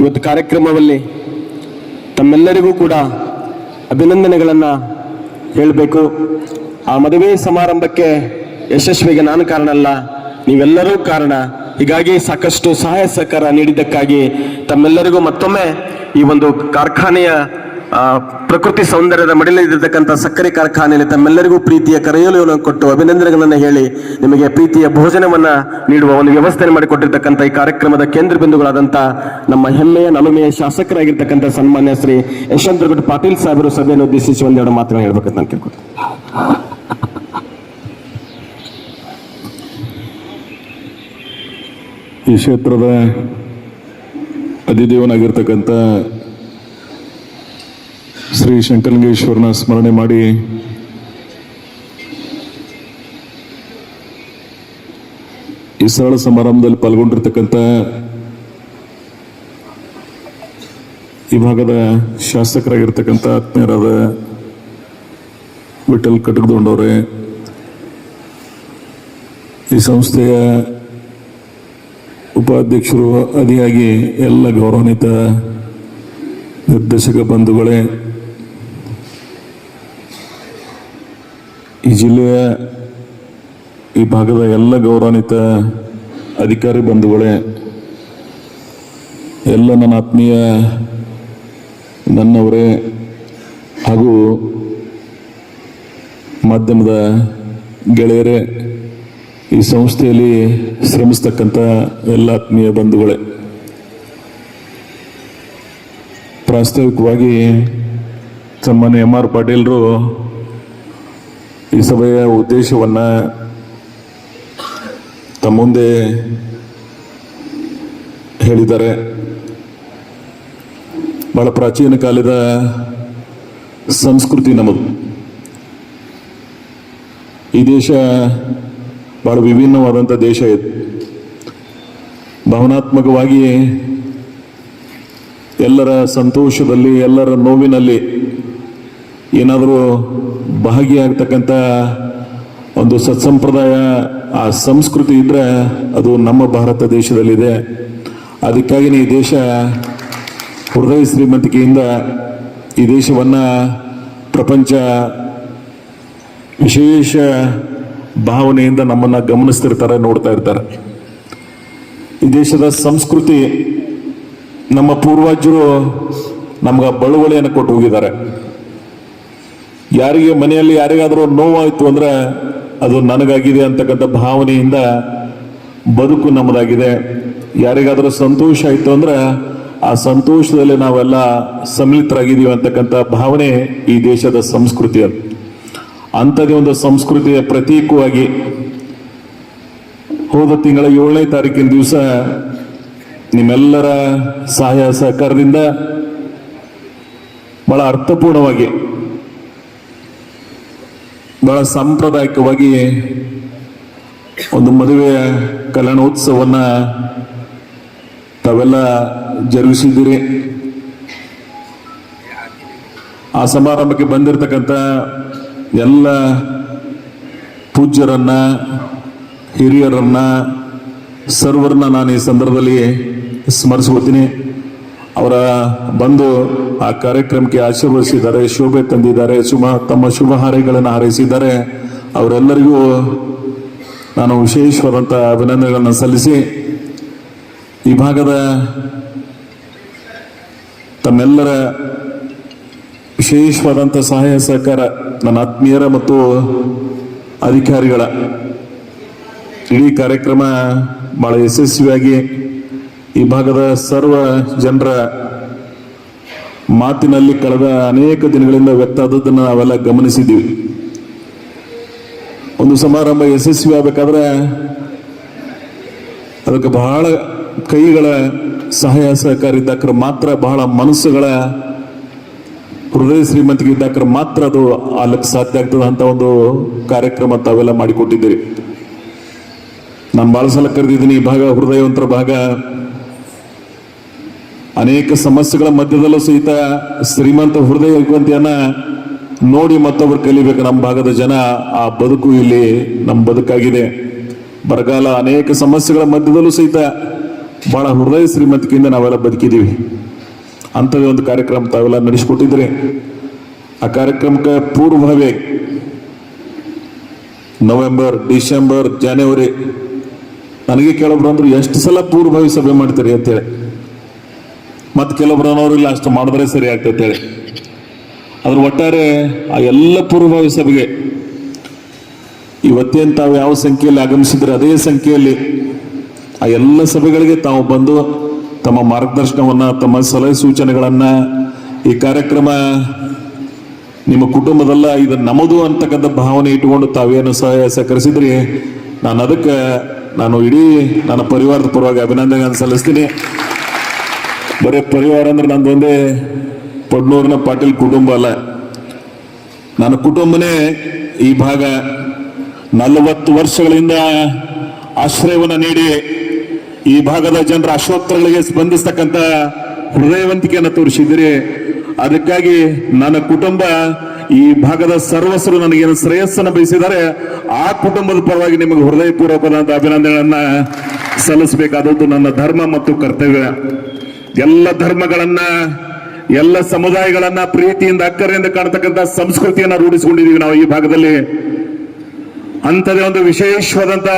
ಇವತ್ತು ಕಾರ್ಯಕ್ರಮದಲ್ಲಿ ತಮ್ಮೆಲ್ಲರಿಗೂ ಕೂಡ ಅಭಿನಂದನೆಗಳನ್ನು ಹೇಳಬೇಕು. ಆ ಮದುವೆ ಸಮಾರಂಭಕ್ಕೆ ಯಶಸ್ವಿಗೆ ನಾನು ಕಾರಣ ಅಲ್ಲ, ನೀವೆಲ್ಲರೂ ಕಾರಣ. ಹೀಗಾಗಿ ಸಾಕಷ್ಟು ಸಹಾಯ ಸಹಕಾರ ನೀಡಿದ್ದಕ್ಕಾಗಿ ತಮ್ಮೆಲ್ಲರಿಗೂ ಮತ್ತೊಮ್ಮೆ ಈ ಒಂದು ಕಾರ್ಖಾನೆಯ ಪ್ರಕೃತಿ ಸೌಂದರ್ಯದ ಮಡಿಲಿರ್ತಕ್ಕಂಥ ಸಕ್ಕರೆ ಕಾರ್ಖಾನೆಯಲ್ಲಿ ತಮ್ಮೆಲ್ಲರಿಗೂ ಪ್ರೀತಿಯ ಕರೆಯಲು ಕೊಟ್ಟು ಅಭಿನಂದನೆಗಳನ್ನು ಹೇಳಿ ನಿಮಗೆ ಪ್ರೀತಿಯ ಭೋಜನವನ್ನ ನೀಡುವ ಒಂದು ವ್ಯವಸ್ಥೆ ಮಾಡಿಕೊಟ್ಟಿರ್ತಕ್ಕಂಥ ಈ ಕಾರ್ಯಕ್ರಮದ ಕೇಂದ್ರ ಬಿಂದುಗಳಾದಂಥ ನಮ್ಮ ಹೆಮ್ಮೆಯ ನಲುಮೆಯ ಶಾಸಕರಾಗಿರ್ತಕ್ಕಂಥ ಸನ್ಮಾನ್ಯ ಶ್ರೀ ಯಶವಂತರಗೌಡ ಪಾಟೀಲ್ ಸಾಹೇಬರು ಸಭೆಯನ್ನು ಉದ್ದೇಶಿಸಿ ಒಂದೆರಡು ಮಾತುಗಳನ್ನು ಹೇಳ್ಬೇಕಂತ ನಾನು ಕೇಳ್ಕೊತೀನಿ. ಈ ಕ್ಷೇತ್ರದ ಅಧಿದೇವನಾಗಿರ್ತಕ್ಕಂಥ ಶ್ರೀ ಶಂಕರಲಿಂಗೇಶ್ವರನ ಸ್ಮರಣೆ ಮಾಡಿ ಈ ಸರಳ ಸಮಾರಂಭದಲ್ಲಿ ಪಾಲ್ಗೊಂಡಿರ್ತಕ್ಕಂಥ ಈ ಭಾಗದ ಶಾಸಕರಾಗಿರ್ತಕ್ಕಂಥ ಆತ್ಮೀಯರಾದ ವಿಠಲ್ ಕಟಕದೊಂಡವರೇ, ಈ ಸಂಸ್ಥೆಯ ಉಪಾಧ್ಯಕ್ಷರು, ಅದಿಯಾಗಿ ಎಲ್ಲ ಗೌರವಾನ್ವಿತ ನಿರ್ದೇಶಕ ಬಂಧುಗಳೇ, ಈ ಜಿಲ್ಲೆಯ ಈ ಭಾಗದ ಎಲ್ಲ ಗೌರವಾನ್ವಿತ ಅಧಿಕಾರಿ ಬಂಧುಗಳೇ, ಎಲ್ಲ ನನ್ನ ಆತ್ಮೀಯ ನನ್ನವರೇ ಹಾಗೂ ಮಾಧ್ಯಮದ ಗೆಳೆಯರೇ, ಈ ಸಂಸ್ಥೆಯಲ್ಲಿ ಶ್ರಮಿಸ್ತಕ್ಕಂಥ ಎಲ್ಲ ಆತ್ಮೀಯ ಬಂಧುಗಳೇ, ಪ್ರಾಸ್ತಾವಿಕವಾಗಿ ಸನ್ಮಾನ್ಯ ಎಂ ಆರ್ ಪಾಟೀಲ್ರು ಈ ಸಭೆಯ ಉದ್ದೇಶವನ್ನು ತಮ್ಮ ಮುಂದೆ ಹೇಳಿದ್ದಾರೆ. ಬಹಳ ಪ್ರಾಚೀನ ಕಾಲದ ಸಂಸ್ಕೃತಿ ನಮ್ಮದು. ಈ ದೇಶ ಬಹಳ ವಿಭಿನ್ನವಾದಂಥ ದೇಶ ಇದೆ. ಭಾವನಾತ್ಮಕವಾಗಿ ಎಲ್ಲರ ಸಂತೋಷದಲ್ಲಿ, ಎಲ್ಲರ ನೋವಿನಲ್ಲಿ ಏನಾದರೂ ಭಾಗಿಯಾಗ್ತಕ್ಕಂಥ ಒಂದು ಸತ್ಸಂಪ್ರದಾಯ, ಆ ಸಂಸ್ಕೃತಿ ಇದ್ದರೆ ಅದು ನಮ್ಮ ಭಾರತ ದೇಶದಲ್ಲಿದೆ. ಅದಕ್ಕಾಗಿ ಈ ದೇಶ ಹೃದಯ ಶ್ರೀಮಂತಿಕೆಯಿಂದ ಈ ದೇಶವನ್ನು ಪ್ರಪಂಚ ವಿಶೇಷ ಭಾವನೆಯಿಂದ ನಮ್ಮನ್ನು ಗಮನಿಸ್ತಿರ್ತಾರೆ, ನೋಡ್ತಾ ಇರ್ತಾರೆ. ಈ ದೇಶದ ಸಂಸ್ಕೃತಿ, ನಮ್ಮ ಪೂರ್ವಜರು ನಮ್ಗೆ ಬಳುವಳಿಯನ್ನು ಕೊಟ್ಟು ಹೋಗಿದ್ದಾರೆ. ಯಾರಿಗೆ ಮನೆಯಲ್ಲಿ ಯಾರಿಗಾದರೂ ನೋವಾಯಿತು ಅಂದ್ರೆ ಅದು ನನಗಾಗಿದೆ ಅಂತಕ್ಕಂಥ ಭಾವನೆಯಿಂದ ಬದುಕು ನಮ್ಮದಾಗಿದೆ. ಯಾರಿಗಾದರೂ ಸಂತೋಷ ಆಯಿತು ಅಂದ್ರೆ ಆ ಸಂತೋಷದಲ್ಲಿ ನಾವೆಲ್ಲ ಸಮ್ಮಿಳಿತರಾಗಿದ್ದೀವಿ ಅಂತಕ್ಕಂಥ ಭಾವನೆ ಈ ದೇಶದ ಸಂಸ್ಕೃತಿ. ಅಂಥದ್ದೇ ಒಂದು ಸಂಸ್ಕೃತಿಯ ಪ್ರತೀಕವಾಗಿ ಹೋದ ತಿಂಗಳ 7ನೇ ತಾರೀಕಿನ ದಿವಸ ನಿಮ್ಮೆಲ್ಲರ ಸಹಾಯ ಸಹಕಾರದಿಂದ ಬಹಳ ಅರ್ಥಪೂರ್ಣವಾಗಿ, ಬಹಳ ಸಾಂಪ್ರದಾಯಿಕವಾಗಿ ಒಂದು ಮದುವೆಯ ಕಲ್ಯಾಣೋತ್ಸವವನ್ನು ತಾವೆಲ್ಲ ಜರುಗಿಸಿದ್ದೀರಿ. ಆ ಸಮಾರಂಭಕ್ಕೆ ಬಂದಿರತಕ್ಕಂಥ ಎಲ್ಲ ಪೂಜ್ಯರನ್ನ, ಹಿರಿಯರನ್ನ, ಸರ್ವರನ್ನ ನಾನು ಈ ಸಂದರ್ಭದಲ್ಲಿ ಸ್ಮರಿಸ್ಕೋತೀನಿ. ಅವರ ಬಂದು ಆ ಕಾರ್ಯಕ್ರಮಕ್ಕೆ ಆಶೀರ್ವದಿಸಿದ್ದಾರೆ, ಶೋಭೆ ತಂದಿದ್ದಾರೆ, ತಮ್ಮ ಶುಭ ಹಾರೈಗಳನ್ನು ಹಾರೈಸಿದ್ದಾರೆ. ಅವರೆಲ್ಲರಿಗೂ ನಾನು ವಿಶೇಷವಾದಂಥ ಅಭಿನಂದನೆಗಳನ್ನು ಸಲ್ಲಿಸಿ, ಈ ಭಾಗದ ತಮ್ಮೆಲ್ಲರ ವಿಶೇಷವಾದಂಥ ಸಹಾಯ ಸಹಕಾರ, ನನ್ನ ಆತ್ಮೀಯರ ಮತ್ತು ಅಧಿಕಾರಿಗಳ ಇಡೀ ಕಾರ್ಯಕ್ರಮ ಬಹಳ ಯಶಸ್ವಿಯಾಗಿ ಈ ಭಾಗದ ಸರ್ವ ಜನರ ಮಾತಿನಲ್ಲಿ ಕಳೆದ ಅನೇಕ ದಿನಗಳಿಂದ ವ್ಯಕ್ತ ಆದದ್ದನ್ನು ನಾವೆಲ್ಲ ಗಮನಿಸಿದ್ದೀವಿ. ಒಂದು ಸಮಾರಂಭ ಯಶಸ್ವಿ ಆಗಬೇಕಾದ್ರೆ ಅದಕ್ಕೆ ಬಹಳ ಕೈಗಳ ಸಹಾಯ ಸಹಕಾರ ಇದ್ದಾಕ್ರೆ ಮಾತ್ರ, ಬಹಳ ಮನಸ್ಸುಗಳ ಹೃದಯ ಶ್ರೀಮಂತಿಕೆ ಇದ್ದಾಕ್ರೆ ಮಾತ್ರ ಅದು ಆಗ್ಲಿಕ್ಕೆ ಸಾಧ್ಯ ಆಗ್ತದೆ ಅಂತ ಒಂದು ಕಾರ್ಯಕ್ರಮ ತಾವೆಲ್ಲ ಮಾಡಿಕೊಟ್ಟಿದ್ದೀರಿ. ನಾನು ಬಹಳ ಸಲ ಕರೆದಿದ್ದೀನಿ. ಈ ಭಾಗ ಹೃದಯವಂತರ ಭಾಗ. ಅನೇಕ ಸಮಸ್ಯೆಗಳ ಮಧ್ಯದಲ್ಲೂ ಸಹಿತ ಶ್ರೀಮಂತ ಹೃದಯವಂತಿಯನ್ನ ನೋಡಿ ಮತ್ತೊಬ್ಬರು ಕಲಿಬೇಕು ನಮ್ಮ ಭಾಗದ ಜನ. ಆ ಬದುಕು ಇಲ್ಲಿ ನಮ್ಮ ಬದುಕಾಗಿದೆ. ಬರಗಾಲ, ಅನೇಕ ಸಮಸ್ಯೆಗಳ ಮಧ್ಯದಲ್ಲೂ ಸಹಿತ ಬಹಳ ಹೃದಯ ಶ್ರೀಮಂತಿಕೆಯಿಂದ ನಾವೆಲ್ಲ ಬದುಕಿದ್ದೀವಿ. ಅಂಥದ್ದೇ ಒಂದು ಕಾರ್ಯಕ್ರಮ ತಾವೆಲ್ಲ ನಡೆಸಿಕೊಟ್ಟಿದ್ರಿ. ಆ ಕಾರ್ಯಕ್ರಮಕ್ಕೆ ಪೂರ್ವಭಾವಿ ನವೆಂಬರ್, ಡಿಸೆಂಬರ್, ಜನವರಿ ನನಗೆ ಕೆಲವೊಬ್ರು ಅಂದ್ರು ಎಷ್ಟು ಸಲ ಪೂರ್ವಭಾವಿ ಸಭೆ ಮಾಡ್ತೀರಿ ಅಂತೇಳಿ. ಮತ್ತೆ ಕೆಲವೊಬ್ರು ಅನ್ನೋರು ಇಲ್ಲ ಅಷ್ಟು ಮಾಡಿದ್ರೆ ಸರಿ ಆಗ್ತದೆ ಹೇಳಿ. ಅದ್ರ ಒಟ್ಟಾರೆ ಆ ಎಲ್ಲ ಪೂರ್ವಭಾವಿ ಸಭೆಗೆ ಇವತ್ತೇನು ತಾವು ಯಾವ ಸಂಖ್ಯೆಯಲ್ಲಿ ಆಗಮಿಸಿದ್ರೆ ಅದೇ ಸಂಖ್ಯೆಯಲ್ಲಿ ಆ ಎಲ್ಲ ಸಭೆಗಳಿಗೆ ತಾವು ಬಂದು ತಮ್ಮ ಮಾರ್ಗದರ್ಶನವನ್ನ, ತಮ್ಮ ಸಲಹೆ ಸೂಚನೆಗಳನ್ನ, ಈ ಕಾರ್ಯಕ್ರಮ ನಿಮ್ಮ ಕುಟುಂಬದಲ್ಲ ಇದು ನಮ್ಮದು ಅಂತಕ್ಕಂಥ ಭಾವನೆ ಇಟ್ಟುಕೊಂಡು ತಾವೇನು ಸಹಕರಿಸಿದ್ರಿ. ನಾನು ಇಡೀ ನನ್ನ ಪರಿವಾರದ ಪರವಾಗಿ ಅಭಿನಂದನೆ ಸಲ್ಲಿಸ್ತೀನಿ. ಬರೀ ಪರಿವಾರ ಅಂದ್ರೆ ನಂದೊಂದೇ ಪಡ್ನೂರಿನ ಪಾಟೀಲ್ ಕುಟುಂಬ ಅಲ್ಲ, ನನ್ನ ಕುಟುಂಬನೇ ಈ ಭಾಗ 40 ವರ್ಷಗಳಿಂದ ಆಶ್ರಯವನ್ನು ನೀಡಿ ಈ ಭಾಗದ ಜನರ ಆಶೋತ್ತರಗಳಿಗೆ ಸ್ಪಂದಿಸ್ತಕ್ಕಂಥ ಹೃದಯವಂತಿಕೆಯನ್ನು ತೋರಿಸಿದ್ದೀರಿ. ಅದಕ್ಕಾಗಿ ನನ್ನ ಕುಟುಂಬ, ಈ ಭಾಗದ ಸರ್ವಸ್ವರು ನನಗೇನು ಶ್ರೇಯಸ್ಸನ್ನು ಬಯಸಿದ್ದಾರೆ, ಆ ಕುಟುಂಬದ ಪರವಾಗಿ ನಿಮಗೆ ಹೃದಯಪೂರ್ವಕವಾದ ಅಭಿನಂದನೆಗಳನ್ನ ಸಲ್ಲಿಸಬೇಕಾದದ್ದು ನನ್ನ ಧರ್ಮ ಮತ್ತು ಕರ್ತವ್ಯ. ಎಲ್ಲ ಧರ್ಮಗಳನ್ನ, ಎಲ್ಲ ಸಮುದಾಯಗಳನ್ನ ಪ್ರೀತಿಯಿಂದ, ಅಕ್ಕರೆಯಿಂದ ಕಾಣತಕ್ಕಂಥ ಸಂಸ್ಕೃತಿಯನ್ನ ರೂಢಿಸಿಕೊಂಡಿದ್ದೀವಿ ನಾವು ಈ ಭಾಗದಲ್ಲಿ. ಅಂಥದೇ ಒಂದು ವಿಶೇಷವಾದಂತ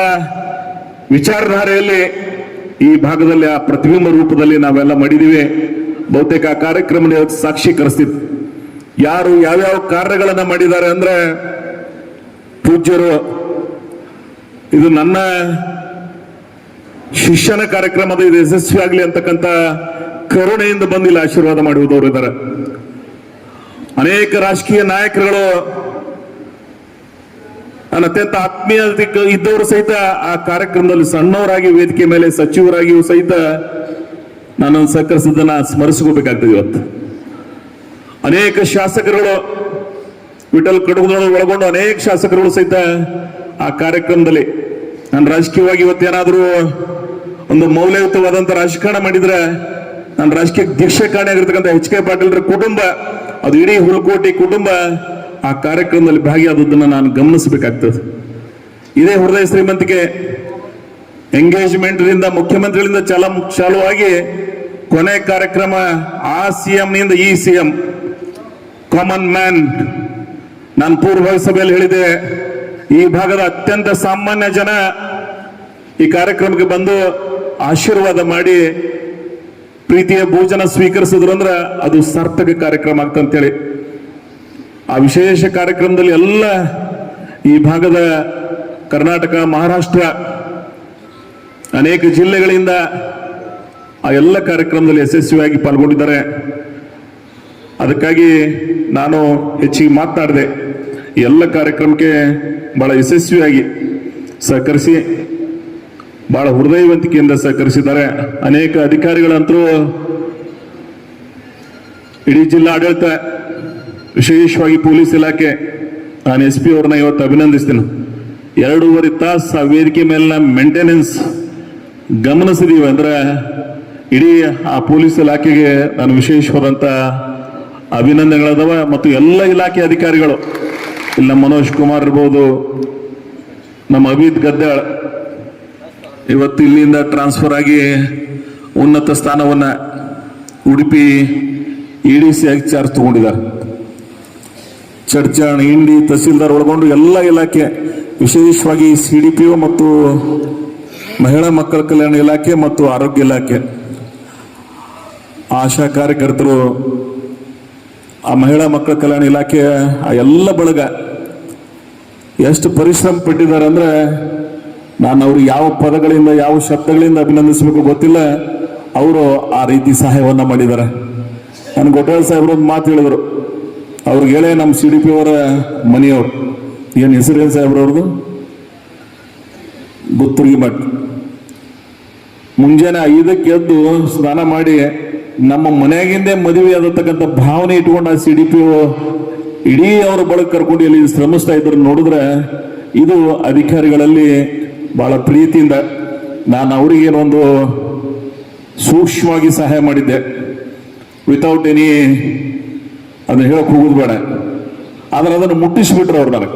ವಿಚಾರಧಾರೆಯಲ್ಲಿ ಈ ಭಾಗದಲ್ಲಿ ಆ ಪ್ರತಿಬಿಂಬ ರೂಪದಲ್ಲಿ ನಾವೆಲ್ಲ ಮಾಡಿದ್ದೀವಿ. ಬಹುತೇಕ ಆ ಕಾರ್ಯಕ್ರಮ ಸಾಕ್ಷೀಕರಿಸ್ತಿತ್ತು. ಯಾರು ಯಾವ್ಯಾವ ಕಾರ್ಯಗಳನ್ನ ಮಾಡಿದ್ದಾರೆ ಅಂದ್ರೆ ಪೂಜ್ಯರು, ಇದು ನನ್ನ ಶಿಷ್ಯನ ಕಾರ್ಯಕ್ರಮದ ಇದು ಯಶಸ್ವಿ ಆಗಲಿ ಅಂತಕ್ಕಂಥ ಕರುಣೆಯಿಂದ ಬಂದಿಲ್ಲ ಆಶೀರ್ವಾದ ಮಾಡುವುದವರು ಇದ್ದಾರೆ. ಅನೇಕ ರಾಜಕೀಯ ನಾಯಕರುಗಳು, ನನ್ನ ಅತ್ಯಂತ ಆತ್ಮೀಯ ಇದ್ದವರು ಸಹಿತ ಆ ಕಾರ್ಯಕ್ರಮದಲ್ಲಿ ಸಣ್ಣವರಾಗಿ ವೇದಿಕೆ ಮೇಲೆ ಸಚಿವರಾಗಿಯೂ ಸಹಿತ ನಾನು ಸಹಕರಿಸಿದ್ದನ್ನ ಸ್ಮರಿಸ್ಕೋಬೇಕಾಗ್ತದೆ. ಇವತ್ತು ಅನೇಕ ಶಾಸಕರುಗಳು, ವಿಠಲ್ ಕಡಗುದೊಳಗೆ ಒಳಗೊಂಡು ಅನೇಕ ಶಾಸಕರುಗಳು ಸಹಿತ ಆ ಕಾರ್ಯಕ್ರಮದಲ್ಲಿ, ನಾನು ರಾಜಕೀಯವಾಗಿ ಇವತ್ತೇನಾದರೂ ಒಂದು ಮೌಲ್ಯಯುತವಾದಂಥ ರಾಜಕಾರಣ ಮಾಡಿದ್ರೆ ನಾನು ರಾಜಕೀಯ ದೀಕ್ಷೆ ಕಾಣಿಯಾಗಿರ್ತಕ್ಕಂಥ ಎಚ್ ಕೆ ಪಾಟೀಲ್ರ ಕುಟುಂಬ, ಅದು ಇಡೀ ಹುಲಕೋಟಿ ಕುಟುಂಬ ಆ ಕಾರ್ಯಕ್ರಮದಲ್ಲಿ ಭಾಗಿಯಾದದ್ದನ್ನು ನಾನು ಗಮನಿಸಬೇಕಾಗ್ತದೆ. ಇದೇ ಹೃದಯ ಶ್ರೀಮಂತಿಕೆ ಎಂಗೇಜ್ಮೆಂಟ್ನಿಂದ ಮುಖ್ಯಮಂತ್ರಿಗಳಿಂದ ಚಾಲುವಾಗಿ ಕೊನೆ ಕಾರ್ಯಕ್ರಮ ಆ ಸಿಎಂ ನಿಂದ ಈ ಸಿಎಂ, ಕಾಮನ್ ಮ್ಯಾನ್. ನಾನು ಪೂರ್ವಭಾವಿ ಸಭೆಯಲ್ಲಿ ಹೇಳಿದೆ, ಈ ಭಾಗದ ಅತ್ಯಂತ ಸಾಮಾನ್ಯ ಜನ ಈ ಕಾರ್ಯಕ್ರಮಕ್ಕೆ ಬಂದು ಆಶೀರ್ವಾದ ಮಾಡಿ ಪ್ರೀತಿಯ ಭೋಜನ ಸ್ವೀಕರಿಸಿದ್ರು ಅಂದ್ರೆ ಅದು ಸಾರ್ಥಕ ಕಾರ್ಯಕ್ರಮ ಆಗ್ತಂತೇಳಿ ಆ ವಿಶೇಷ ಕಾರ್ಯಕ್ರಮದಲ್ಲಿ ಎಲ್ಲ ಈ ಭಾಗದ ಕರ್ನಾಟಕ, ಮಹಾರಾಷ್ಟ್ರ, ಅನೇಕ ಜಿಲ್ಲೆಗಳಿಂದ ಆ ಎಲ್ಲ ಕಾರ್ಯಕ್ರಮದಲ್ಲಿ ಯಶಸ್ವಿಯಾಗಿ ಪಾಲ್ಗೊಂಡಿದ್ದಾರೆ. ಅದಕ್ಕಾಗಿ ನಾನು ಹೆಚ್ಚಿಗೆ ಮಾತನಾಡಿದೆ. ಎಲ್ಲ ಕಾರ್ಯಕ್ರಮಕ್ಕೆ ಬಹಳ ಯಶಸ್ವಿಯಾಗಿ ಸಹಕರಿಸಿ, ಬಹಳ ಹೃದಯವಂತಿಕೆಯಿಂದ ಸಹಕರಿಸಿದ್ದಾರೆ. ಅನೇಕ ಅಧಿಕಾರಿಗಳಂತರೂ ಇಡೀ ಜಿಲ್ಲಾ ಆಡಳಿತ, ವಿಶೇಷವಾಗಿ ಪೊಲೀಸ್ ಇಲಾಖೆ, ನಾನು SP ಅವ್ರನ್ನ ಇವತ್ತು ಅಭಿನಂದಿಸ್ತೀನಿ. 2.5 ತಾಸು ಆ ವೇದಿಕೆ ಮೇಲಿನ ಮೇಂಟೆನೆನ್ಸ್ ಗಮನಿಸಿದೀವಿ ಅಂದ್ರೆ ಇಡೀ ಆ ಪೊಲೀಸ್ ಇಲಾಖೆಗೆ ನಾನು ವಿಶೇಷವಾದಂತ ಅಭಿನಂದನೆಗಳದವ. ಮತ್ತು ಎಲ್ಲ ಇಲಾಖೆ ಅಧಿಕಾರಿಗಳು, ಇಲ್ಲಿ ನಮ್ಮ ಮನೋಜ್ ಕುಮಾರ್ ಇರ್ಬೋದು, ನಮ್ಮ ಅಭಿತ್ ಗದ್ದಾಳ್ ಇವತ್ತು ಇಲ್ಲಿಂದ ಟ್ರಾನ್ಸ್ಫರ್ ಆಗಿ ಉನ್ನತ ಸ್ಥಾನವನ್ನ ಉಡುಪಿ EDC ಆಗಿ ಚಾರ್ಜ್ ತಗೊಂಡಿದ್ದಾರೆ. ಚಡ್ಚಾಣ್, ಇಂಡಿ, ತಹಸೀಲ್ದಾರ್ ಒಳಗೊಂಡು ಎಲ್ಲ ಇಲಾಖೆ, ವಿಶೇಷವಾಗಿ CDPO ಮತ್ತು ಮಹಿಳಾ ಮಕ್ಕಳ ಕಲ್ಯಾಣ ಇಲಾಖೆ ಮತ್ತು ಆರೋಗ್ಯ ಇಲಾಖೆ, ಆಶಾ ಕಾರ್ಯಕರ್ತರು, ಆ ಮಹಿಳಾ ಮಕ್ಕಳ ಕಲ್ಯಾಣ ಇಲಾಖೆ, ಆ ಎಲ್ಲ ಬಳಗ ಎಷ್ಟು ಪರಿಶ್ರಮ ಪಟ್ಟಿದ್ದಾರೆ ಅಂದ್ರೆ ನಾನು ಅವ್ರಿಗೆ ಯಾವ ಪದಗಳಿಂದ, ಯಾವ ಶಬ್ದಗಳಿಂದ ಅಭಿನಂದಿಸಬೇಕು ಗೊತ್ತಿಲ್ಲ. ಅವರು ಆ ರೀತಿ ಸಹಾಯವನ್ನ ಮಾಡಿದ್ದಾರೆ. ನಾನು ಗೊಡ್ಡಾಳ್ ಸಾಹೇಬ್ರು ಒಂದು ಮಾತು ಹೇಳಿದ್ರು, ಅವ್ರಿಗೆ ಹೇಳೇ ನಮ್ಮ CDP ಅವರ ಮನೆಯವರು, ಏನು ಹೆಸರೇನು ಸಾಹೇಬ್ರವ್ರದ್ದು, ಗುತ್ತುರ್ಗಿ ಮಠ. ಮುಂಜಾನೆ 5ಕ್ಕೆ ಎದ್ದು ಸ್ನಾನ ಮಾಡಿ ನಮ್ಮ ಮನೆಯಾಗಿಂದೇ ಮದುವೆ ಆದತಕ್ಕಂಥ ಭಾವನೆ ಇಟ್ಕೊಂಡು ಆ CDPO ಇಡೀ ಅವರ ಬಳಗ ಕರ್ಕೊಂಡು ಇಲ್ಲಿ ಶ್ರಮಿಸ್ತಾ ಇದ್ರು. ನೋಡಿದ್ರೆ ಇದು ಅಧಿಕಾರಿಗಳಲ್ಲಿ ಬಹಳ ಪ್ರೀತಿಯಿಂದ ನಾನು ಅವರಿಗೇನೊಂದು ಸೂಕ್ಷ್ಮವಾಗಿ ಸಹಾಯ ಮಾಡಿದ್ದೆ, ವಿತೌಟ್ ಎನಿ, ಅದನ್ನ ಹೇಳಕ್ ಹೋಗುದು ಬೇಡ, ಆದ್ರೆ ಅದನ್ನು ಮುಟ್ಟಿಸ್ಬಿಟ್ರು ಅವ್ರು ನನಗೆ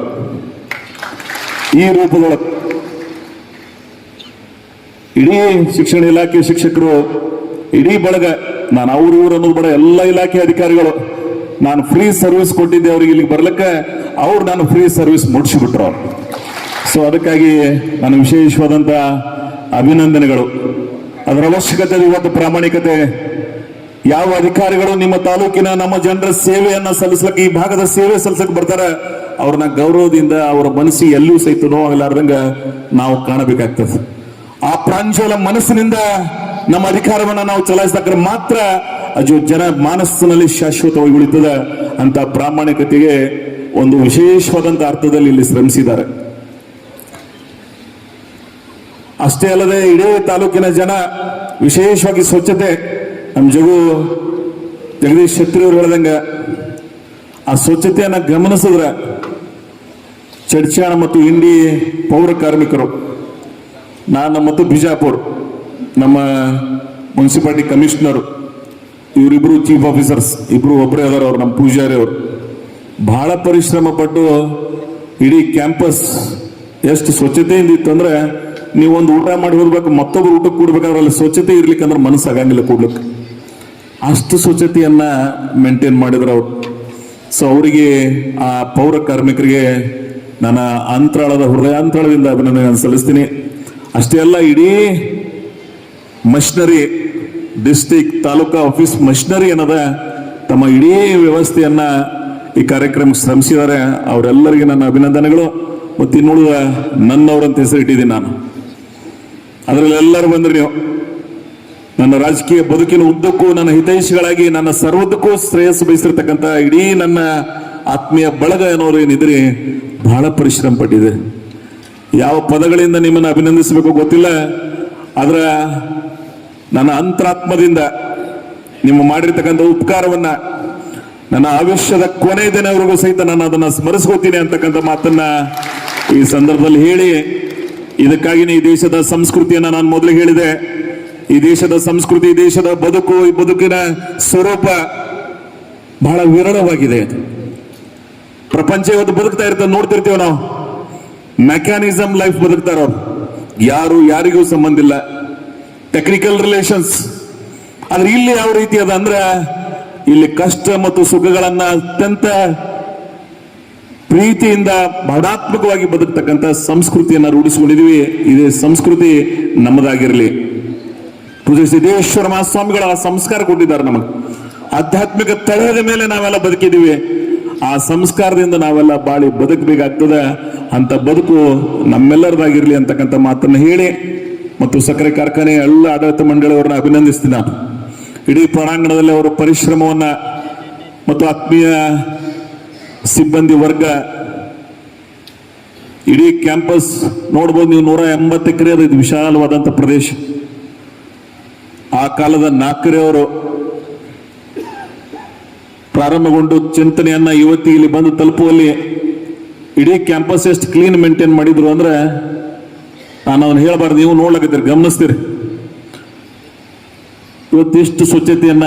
ಈ ರೂಪದೊಳಗೆ. ಇಡೀ ಶಿಕ್ಷಣ ಇಲಾಖೆ ಶಿಕ್ಷಕರು, ಇಡೀ ಬಳಗ, ನಾನು ಅವ್ರು ಇವ್ರು ಅನ್ನೋದು ಬೇಡ, ಎಲ್ಲ ಇಲಾಖೆ ಅಧಿಕಾರಿಗಳು, ನಾನು ಫ್ರೀ ಸರ್ವಿಸ್ ಕೊಟ್ಟಿದ್ದೆ ಅವ್ರಿಗೆ ಇಲ್ಲಿಗೆ ಬರ್ಲಿಕ್ಕೆ, ಅವ್ರು ನಾನು ಫ್ರೀ ಸರ್ವಿಸ್ ಮುಗಿಸಿಬಿಟ್ರು ಅವ್ರು. ಸೊ ಅದಕ್ಕಾಗಿ ನಾನು ವಿಶೇಷವಾದಂಥ ಅಭಿನಂದನೆಗಳು. ಅದರ ಅವಶ್ಯಕತೆ ಇವತ್ತು ಪ್ರಾಮಾಣಿಕತೆ. ಯಾವ ಅಧಿಕಾರಿಗಳು ನಿಮ್ಮ ತಾಲೂಕಿನ ನಮ್ಮ ಜನರ ಸೇವೆಯನ್ನ ಸಲ್ಲಿಸ್ಲಿಕ್ಕೆ, ಈ ಭಾಗದ ಸೇವೆ ಸಲ್ಲಿಸಕ್ಕೆ ಬರ್ತಾರೆ, ಅವ್ರನ್ನ ಗೌರವದಿಂದ ಅವರ ಮನಸ್ಸಿಗೆ ಎಲ್ಲೂ ಸಹಿತ ನೋವಾಗಲಾರ್ದಂಗ ನಾವು ಕಾಣಬೇಕಾಗ್ತದೆ. ಆ ಪ್ರಾಂಜಲ ಮನಸ್ಸಿನಿಂದ ನಮ್ಮ ಅಧಿಕಾರವನ್ನ ನಾವು ಚಲಾಯಿಸಿದ್ರೆ ಮಾತ್ರ ಅದು ಜನ ಮಾನಸ್ಸಿನಲ್ಲಿ ಶಾಶ್ವತವಾಗಿ ಉಳಿತದೆ ಅಂತ ಪ್ರಾಮಾಣಿಕತೆಗೆ ಒಂದು ವಿಶೇಷವಾದಂತ ಅರ್ಥದಲ್ಲಿ ಇಲ್ಲಿ ಶ್ರಮಿಸಿದ್ದಾರೆ. ಅಷ್ಟೇ ಅಲ್ಲದೆ ಇಡೀ ತಾಲೂಕಿನ ಜನ ವಿಶೇಷವಾಗಿ ಸ್ವಚ್ಛತೆ, ನಮ್ಮ ಜಗದೀಶ್ ಶೆಟ್ಟಿ ಅವರು ಹೇಳ್ದಂಗ ಆ ಸ್ವಚ್ಛತೆಯನ್ನ ಗಮನಿಸಿದ್ರೆ ಚಡ್ಚಾಣ ಮತ್ತು ಇಂಡಿ ಪೌರ ಕಾರ್ಮಿಕರು, ನಾನು ಮತ್ತು ಬಿಜಾಪುರ್ ನಮ್ಮ ಮುನ್ಸಿಪಾಲಿಟಿ ಕಮಿಷನರ್, ಇವರಿಬ್ರು ಚೀಫ್ ಆಫೀಸರ್ಸ್, ಇಬ್ರು ಒಬ್ಬರೇ ಅದಾರ, ಅವ್ರು ನಮ್ಮ ಪೂಜಾರಿ ಅವರು ಬಹಳ ಪರಿಶ್ರಮ ಪಟ್ಟು ಇಡೀ ಕ್ಯಾಂಪಸ್ ಎಷ್ಟು ಸ್ವಚ್ಛತೆಯಿಂದ ಇತ್ತು ಅಂದ್ರೆ, ನೀವೊಂದು ಊಟ ಮಾಡಿ ಹೋಗ್ಬೇಕು, ಮತ್ತೊಬ್ರು ಊಟಕ್ಕೆ ಕೂಡ್ಬೇಕಾದ್ರೆ ಅಲ್ಲಿ ಸ್ವಚ್ಛತೆ ಇರ್ಲಿಕ್ಕೆ ಅಂದ್ರೆ ಮನಸ್ಸಾಗಂಗಿಲ್ಲ ಕೂಡ್ಲಿಕ್ಕೆ, ಅಷ್ಟು ಸ್ವಚ್ಛತೆಯನ್ನ ಮೇಂಟೈನ್ ಮಾಡಿದ್ರು ಅವರು. ಸೊ ಅವರಿಗೆ, ಆ ಪೌರ ಕಾರ್ಮಿಕರಿಗೆ ನನ್ನ ಅಂತರಾಳದ ಹೃದಯಾಂತರಾಳದಿಂದ ಅಭಿನಂದನೆ ಸಲ್ಲಿಸ್ತೀನಿ. ಅಷ್ಟೇ ಅಲ್ಲ, ಇಡೀ machinery district taluka office machinery ಅನ್ನದ ತಮ್ಮ ಇಡೀ ವ್ಯವಸ್ಥೆಯನ್ನ ಈ ಕಾರ್ಯಕ್ರಮಕ್ಕೆ ಶ್ರಮಿಸಿದ್ದಾರೆ. ಅವರೆಲ್ಲರಿಗೆ ನನ್ನ ಅಭಿನಂದನೆಗಳು. ಮತ್ತು ಇನ್ನುಳಿದ ನನ್ನವರಂತ ಹೆಸರಿಟ್ಟಿದ್ದೀನಿ ನಾನು. ಅದರಲ್ಲಿ ಎಲ್ಲರೂ ಬಂದ್ರಿ ನೀವು. ನನ್ನ ರಾಜಕೀಯ ಬದುಕಿನ ಉದ್ದಕ್ಕೂ ನನ್ನ ಹಿತೈಷಿಗಳಾಗಿ ನನ್ನ ಸರ್ವದಕ್ಕೂ ಶ್ರೇಯಸ್ಸು ಬಯಸಿರ್ತಕ್ಕಂಥ ಇಡೀ ನನ್ನ ಆತ್ಮೀಯ ಬಳಗ ಏನೋರು ಏನಿದ್ರಿ, ಬಹಳ ಪರಿಶ್ರಮ ಪಟ್ಟಿದೆ. ಯಾವ ಪದಗಳಿಂದ ನಿಮ್ಮನ್ನು ಅಭಿನಂದಿಸಬೇಕು ಗೊತ್ತಿಲ್ಲ, ಆದ್ರೆ ನನ್ನ ಅಂತರಾತ್ಮದಿಂದ ನಿಮ್ಮ ಮಾಡಿರ್ತಕ್ಕಂಥ ಉಪಕಾರವನ್ನ ನನ್ನ ಆಯುಷ್ಯದ ಕೊನೆ ದಿನವರೆಗೂ ಸಹಿತ ನಾನು ಅದನ್ನ ಸ್ಮರಿಸ್ಕೋತೀನಿ ಅಂತಕ್ಕಂಥ ಮಾತನ್ನ ಈ ಸಂದರ್ಭದಲ್ಲಿ ಹೇಳಿ, ಇದಕ್ಕಾಗಿನೇ ಈ ದೇಶದ ಸಂಸ್ಕೃತಿಯನ್ನ ನಾನು ಮೊದಲು ಹೇಳಿದೆ. ಈ ದೇಶದ ಸಂಸ್ಕೃತಿ, ಈ ದೇಶದ ಬದುಕು, ಈ ಬದುಕಿನ ಸ್ವರೂಪ ಬಹಳ ವಿರಳವಾಗಿದೆ. ಪ್ರಪಂಚ ಇವತ್ತು ಬದುಕ್ತಾ ಇರ್ತದೆ, ನೋಡ್ತಿರ್ತೀವಿ ನಾವು. ಮೆಕ್ಯಾನಿಸಮ್ ಲೈಫ್ ಬದುಕ್ತಾರವ್ರು, ಯಾರು ಯಾರಿಗೂ ಸಂಬಂಧ ಇಲ್ಲ, ಟೆಕ್ನಿಕಲ್ ರಿಲೇಷನ್ಸ್. ಆದ್ರೆ ಇಲ್ಲಿ ಯಾವ ರೀತಿ ಅದ ಅಂದ್ರೆ, ಇಲ್ಲಿ ಕಷ್ಟ ಮತ್ತು ಸುಖಗಳನ್ನ ಅತ್ಯಂತ ಪ್ರೀತಿಯಿಂದ ಭಾವನಾತ್ಮಕವಾಗಿ ಬದುಕ್ತಕ್ಕಂಥ ಸಂಸ್ಕೃತಿಯನ್ನ ರೂಢಿಸಿಕೊಂಡಿದೀವಿ. ಇದೇ ಸಂಸ್ಕೃತಿ ನಮ್ಮದಾಗಿರಲಿ. ಪೂಜ್ಯ ಸಿದ್ದೇಶ್ವರ ಮಹಾಸ್ವಾಮಿಗಳ ಸಂಸ್ಕಾರ ಕೊಟ್ಟಿದ್ದಾರೆ ನಮಗೆ. ಆಧ್ಯಾತ್ಮಿಕ ತಳಹದ ಮೇಲೆ ನಾವೆಲ್ಲ ಬದುಕಿದೀವಿ. ಆ ಸಂಸ್ಕಾರದಿಂದ ನಾವೆಲ್ಲ ಬಾಳಿ ಬದುಕಬೇಕಾಗ್ತದೆ. ಅಂತ ಬದುಕು ನಮ್ಮೆಲ್ಲರದಾಗಿರ್ಲಿ ಅಂತಕ್ಕಂಥ ಮಾತನ್ನು ಹೇಳಿ, ಮತ್ತು ಸಕ್ಕರೆ ಕಾರ್ಖಾನೆ ಎಲ್ಲ ಆಡಳಿತ ಮಂಡಳಿಯವರನ್ನ ಅಭಿನಂದಿಸ್ತೀನಿ ನಾನು. ಇಡೀ ಪ್ರಾಂಗಣದಲ್ಲಿ ಅವರ ಪರಿಶ್ರಮವನ್ನ ಮತ್ತು ಆತ್ಮೀಯ ಸಿಬ್ಬಂದಿ ವರ್ಗ, ಇಡೀ ಕ್ಯಾಂಪಸ್ ನೋಡ್ಬೋದು ನೀವು. 180 ಎಕರೆ ಅದು, ಇದು ವಿಶಾಲವಾದಂಥ ಪ್ರದೇಶ. ಆ ಕಾಲದ ನಾಲ್ಕರೆಯವರು ಪ್ರಾರಂಭಗೊಂಡು ಚಿಂತನೆಯನ್ನ ಇವತ್ತಿಗೆ ಇಲ್ಲಿ ಬಂದು ತಲುಪುವಲ್ಲಿ ಇಡೀ ಕ್ಯಾಂಪಸ್ ಎಷ್ಟು ಕ್ಲೀನ್ ಮೇಂಟೈನ್ ಮಾಡಿದ್ರು ಅಂದ್ರೆ, ನಾನು ಅವನು ಹೇಳಬಾರ್ದು, ನೀವು ನೋಡ್ಲಾಕತ್ತೀರಿ, ಗಮನಿಸ್ತೀರಿ. ಇವತ್ತಿಷ್ಟು ಸ್ವಚ್ಛತೆಯನ್ನ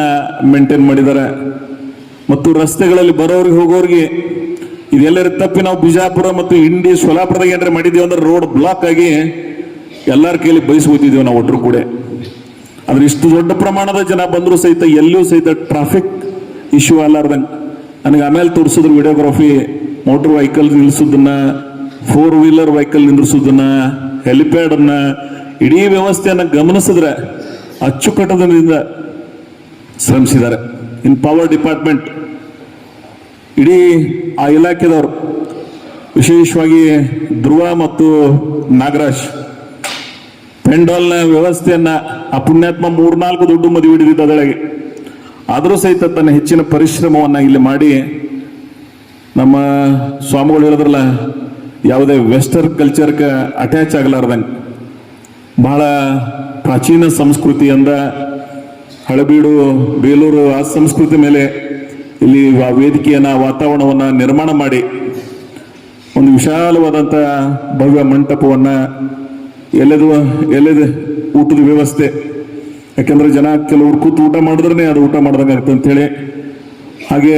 ಮೇಂಟೈನ್ ಮಾಡಿದ್ದಾರೆ. ಮತ್ತು ರಸ್ತೆಗಳಲ್ಲಿ ಬರೋರಿಗೆ ಹೋಗೋರಿಗೆ ಇದೆಲ್ಲರ ತಪ್ಪಿ ನಾವು ಬಿಜಾಪುರ ಮತ್ತು ಇಂಡಿ ಸೊಲ್ಲಾಪುರದಾಗ ಏನಾರ ಮಾಡಿದೀವಿ ಅಂದ್ರೆ ರೋಡ್ ಬ್ಲಾಕ್ ಆಗಿ ಎಲ್ಲರ ಕೈಲಿ ಬಯಸ್ಬೋತಿದ್ದೀವಿ ನಾವು ಒಟ್ಟರು ಕೂಡ. ಆದ್ರೆ ಇಷ್ಟು ದೊಡ್ಡ ಪ್ರಮಾಣದ ಜನ ಬಂದರೂ ಸಹಿತ ಎಲ್ಲೂ ಸಹಿತ ಟ್ರಾಫಿಕ್ ಇಶ್ಯೂ ಅಲ್ಲಾರ್ದಂಗೆ ನನಗೆ ಆಮೇಲೆ ತೋರಿಸಿದ್ರು ವಿಡಿಯೋಗ್ರಫಿ. ಮೋಟರ್ ವೆಹಿಕಲ್ ನಿಲ್ಲಿಸೋದನ್ನ, 4 ವೀಲರ್ ವೆಹಿಕಲ್ ನಿಲ್ಲಿಸೋದನ್ನ, ಹೆಲಿಪ್ಯಾಡ್ ಅನ್ನ, ಇಡೀ ವ್ಯವಸ್ಥೆಯನ್ನ ಗಮನಿಸಿದ್ರೆ ಅಚ್ಚುಕಟ್ಟದಿಂದ ಶ್ರಮಿಸಿದ್ದಾರೆ. ಇನ್ ಪವರ್ ಡಿಪಾರ್ಟ್ಮೆಂಟ್, ಇಡೀ ಆ ಇಲಾಖೆದವರು, ವಿಶೇಷವಾಗಿ ಧ್ರುವ ಮತ್ತು ನಾಗರಾಜ್, ಪೆಂಡಾಲ್ನ ವ್ಯವಸ್ಥೆಯನ್ನ, ಆ ಪುಣ್ಯಾತ್ಮ 3-4 ದೊಡ್ಡ ಮದುವೆ ಹಿಡಿದಿದ್ದ ಅದರೊಳಗೆ, ಆದರೂ ಸಹಿತ ತನ್ನ ಹೆಚ್ಚಿನ ಪರಿಶ್ರಮವನ್ನ ಇಲ್ಲಿ ಮಾಡಿ, ನಮ್ಮ ಸ್ವಾಮಿಗಳು ಹೇಳಿದ್ರಲ್ಲ, ಯಾವುದೇ ವೆಸ್ಟರ್ನ್ ಕಲ್ಚರ್ಗೆ ಅಟ್ಯಾಚ್ ಆಗಲಾರ್ದಂಗೆ ಬಹಳ ಪ್ರಾಚೀನ ಸಂಸ್ಕೃತಿಯಿಂದ ಹಳೆಬೀಡು, ಬೇಲೂರು ಆ ಸಂಸ್ಕೃತಿ ಮೇಲೆ ಇಲ್ಲಿ ಆ ವೇದಿಕೆಯನ್ನ, ವಾತಾವರಣವನ್ನ ನಿರ್ಮಾಣ ಮಾಡಿ ಒಂದು ವಿಶಾಲವಾದಂಥ ಭವ್ಯ ಮಂಟಪವನ್ನ, ಎಲ್ಲೆದು ಊಟದ ವ್ಯವಸ್ಥೆ. ಯಾಕೆಂದ್ರೆ ಜನ ಕೆಲವರು ಕೂತು ಊಟ ಮಾಡಿದ್ರೆ ಅದು ಊಟ ಮಾಡ್ದಂಗೆ ಆಗ್ತದೆ ಅಂತೇಳಿ, ಹಾಗೆ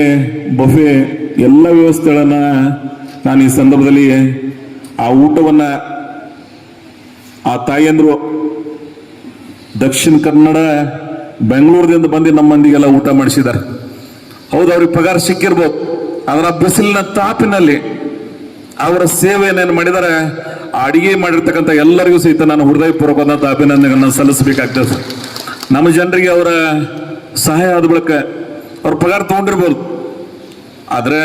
ಬಫೆ ಎಲ್ಲ ವ್ಯವಸ್ಥೆಗಳನ್ನ ನಾನು ಈ ಸಂದರ್ಭದಲ್ಲಿ ಆ ಊಟವನ್ನ ಆ ತಾಯಿಯಂದ್ರು ದಕ್ಷಿಣ ಕನ್ನಡ ಬೆಂಗಳೂರಿನಿಂದ ಬಂದು ನಮ್ಮ ಮಂದಿಗೆಲ್ಲ ಊಟ ಮಾಡಿಸಿದ್ದಾರೆ. ಹೌದು, ಅವ್ರಿಗೆ ಪಗಾರ ಸಿಕ್ಕಿರ್ಬೋದು, ಅದರ ಬಿಸಿಲಿನ ತಾಪಿನಲ್ಲಿ ಅವರ ಸೇವೆಯನ್ನೇನು ಮಾಡಿದರೆ ಅಡಿಗೆ ಮಾಡಿರ್ತಕ್ಕಂಥ ಎಲ್ಲರಿಗೂ ಸಹಿತ ನಾನು ಹೃದಯಪೂರ್ವಕವಾದಂಥ ಅಭಿನಂದನೆಗಳನ್ನು ಸಲ್ಲಿಸಬೇಕಾಗ್ತದೆ. ನಮ್ಮ ಜನರಿಗೆ ಅವರ ಸಹಾಯ ಆದ ಬಳಿಕ ಅವ್ರ ಪಗಾರ ತಗೊಂಡಿರ್ಬೋದು, ಆದರೆ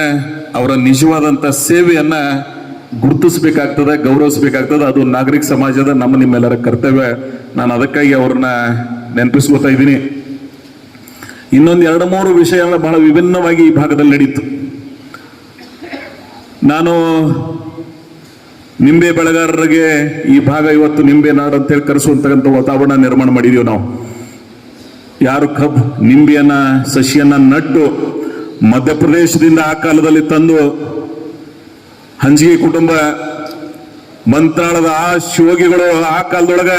ಅವರ ನಿಜವಾದಂಥ ಸೇವೆಯನ್ನ ಗುರುತಿಸಬೇಕಾಗ್ತದೆ, ಗೌರವಿಸಬೇಕಾಗ್ತದೆ. ಅದು ನಾಗರಿಕ ಸಮಾಜದ ನಿಮ್ಮೆಲ್ಲರ ಕರ್ತವ್ಯ. ನಾನು ಅದಕ್ಕಾಗಿ ಅವ್ರನ್ನ ನೆನಪಿಸ್ಕೊತಾ ಇದ್ದೀನಿ. ಇನ್ನೊಂದು 2-3 ವಿಷಯಗಳ ಬಹಳ ವಿಭಿನ್ನವಾಗಿ ಈ ಭಾಗದಲ್ಲಿ ನಡೀತು. ನಾನು ನಿಂಬೆ ಬೆಳೆಗಾರರಿಗೆ ಈ ಭಾಗ ಇವತ್ತು ನಿಂಬೆ ನಾಡು ಅಂತೇಳಿ ಕರೆಸುವಂತಕ್ಕಂಥ ವಾತಾವರಣ ನಿರ್ಮಾಣ ಮಾಡಿದೀವಿ ನಾವು. ಯಾರು ನಿಂಬೆಯನ್ನ ಸಸಿಯನ್ನ ನಟ್ಟು ಮಧ್ಯಪ್ರದೇಶದಿಂದ ಆ ಕಾಲದಲ್ಲಿ ತಂದು ಹಂಜಿಗೆ ಕುಟುಂಬ, ಮಂತ್ರಾಳದ ಆ ಶಿವೋಗಿಗಳು ಆ ಕಾಲದೊಳಗ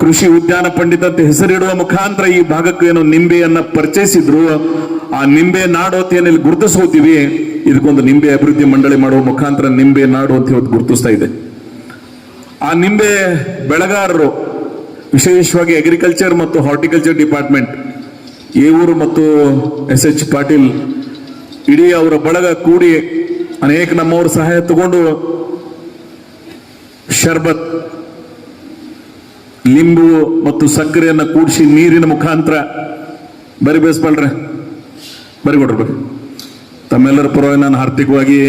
ಕೃಷಿ ಉದ್ಯಾನ ಪಂಡಿತ ಅಂತ ಹೆಸರಿಡುವ ಮುಖಾಂತರ ಈ ಭಾಗಕ್ಕೆ ಏನು ನಿಂಬೆಯನ್ನ ಪರಿಚಯಿಸಿದ್ರು. ಆ ನಿಂಬೆ ನಾಡು ಅಂತ ಏನಿಲ್ಲಿ ಗುರುತಿಸ್ಕೋತೀವಿ, ಇದಕ್ಕೊಂದು ನಿಂಬೆ ಅಭಿವೃದ್ಧಿ ಮಂಡಳಿ ಮಾಡುವ ಮುಖಾಂತರ ನಿಂಬೆ ನಾಡು ಅಂತ ಇವತ್ತು ಗುರುತಿಸ್ತಾ ಇದೆ. ಆ ನಿಂಬೆ ಬೆಳೆಗಾರರು ವಿಶೇಷವಾಗಿ ಅಗ್ರಿಕಲ್ಚರ್ ಮತ್ತು ಹಾರ್ಟಿಕಲ್ಚರ್ ಡಿಪಾರ್ಟ್ಮೆಂಟ್, ಏವೂರು ಮತ್ತು SH ಪಾಟೀಲ್ ಇಡೀ ಅವರ ಬಳಗ ಕೂಡಿ ಅನೇಕ ನಮ್ಮವ್ರ ಸಹಾಯ ತಗೊಂಡು ಶರ್ಬತ್, ಲಿಂಬು ಮತ್ತು ಸಕ್ಕರೆಯನ್ನು ಕೂಡಿಸಿ ನೀರಿನ ಮುಖಾಂತರ ಬರಿ ಬೇಯಿಸ್ಬಲ್ರೆ ಬರಿ ಕೊಡ್ರಿ. ತಮ್ಮೆಲ್ಲರ ಪರವಾಗಿ ನಾನು ಹಾರ್ದಿಕವಾಗಿ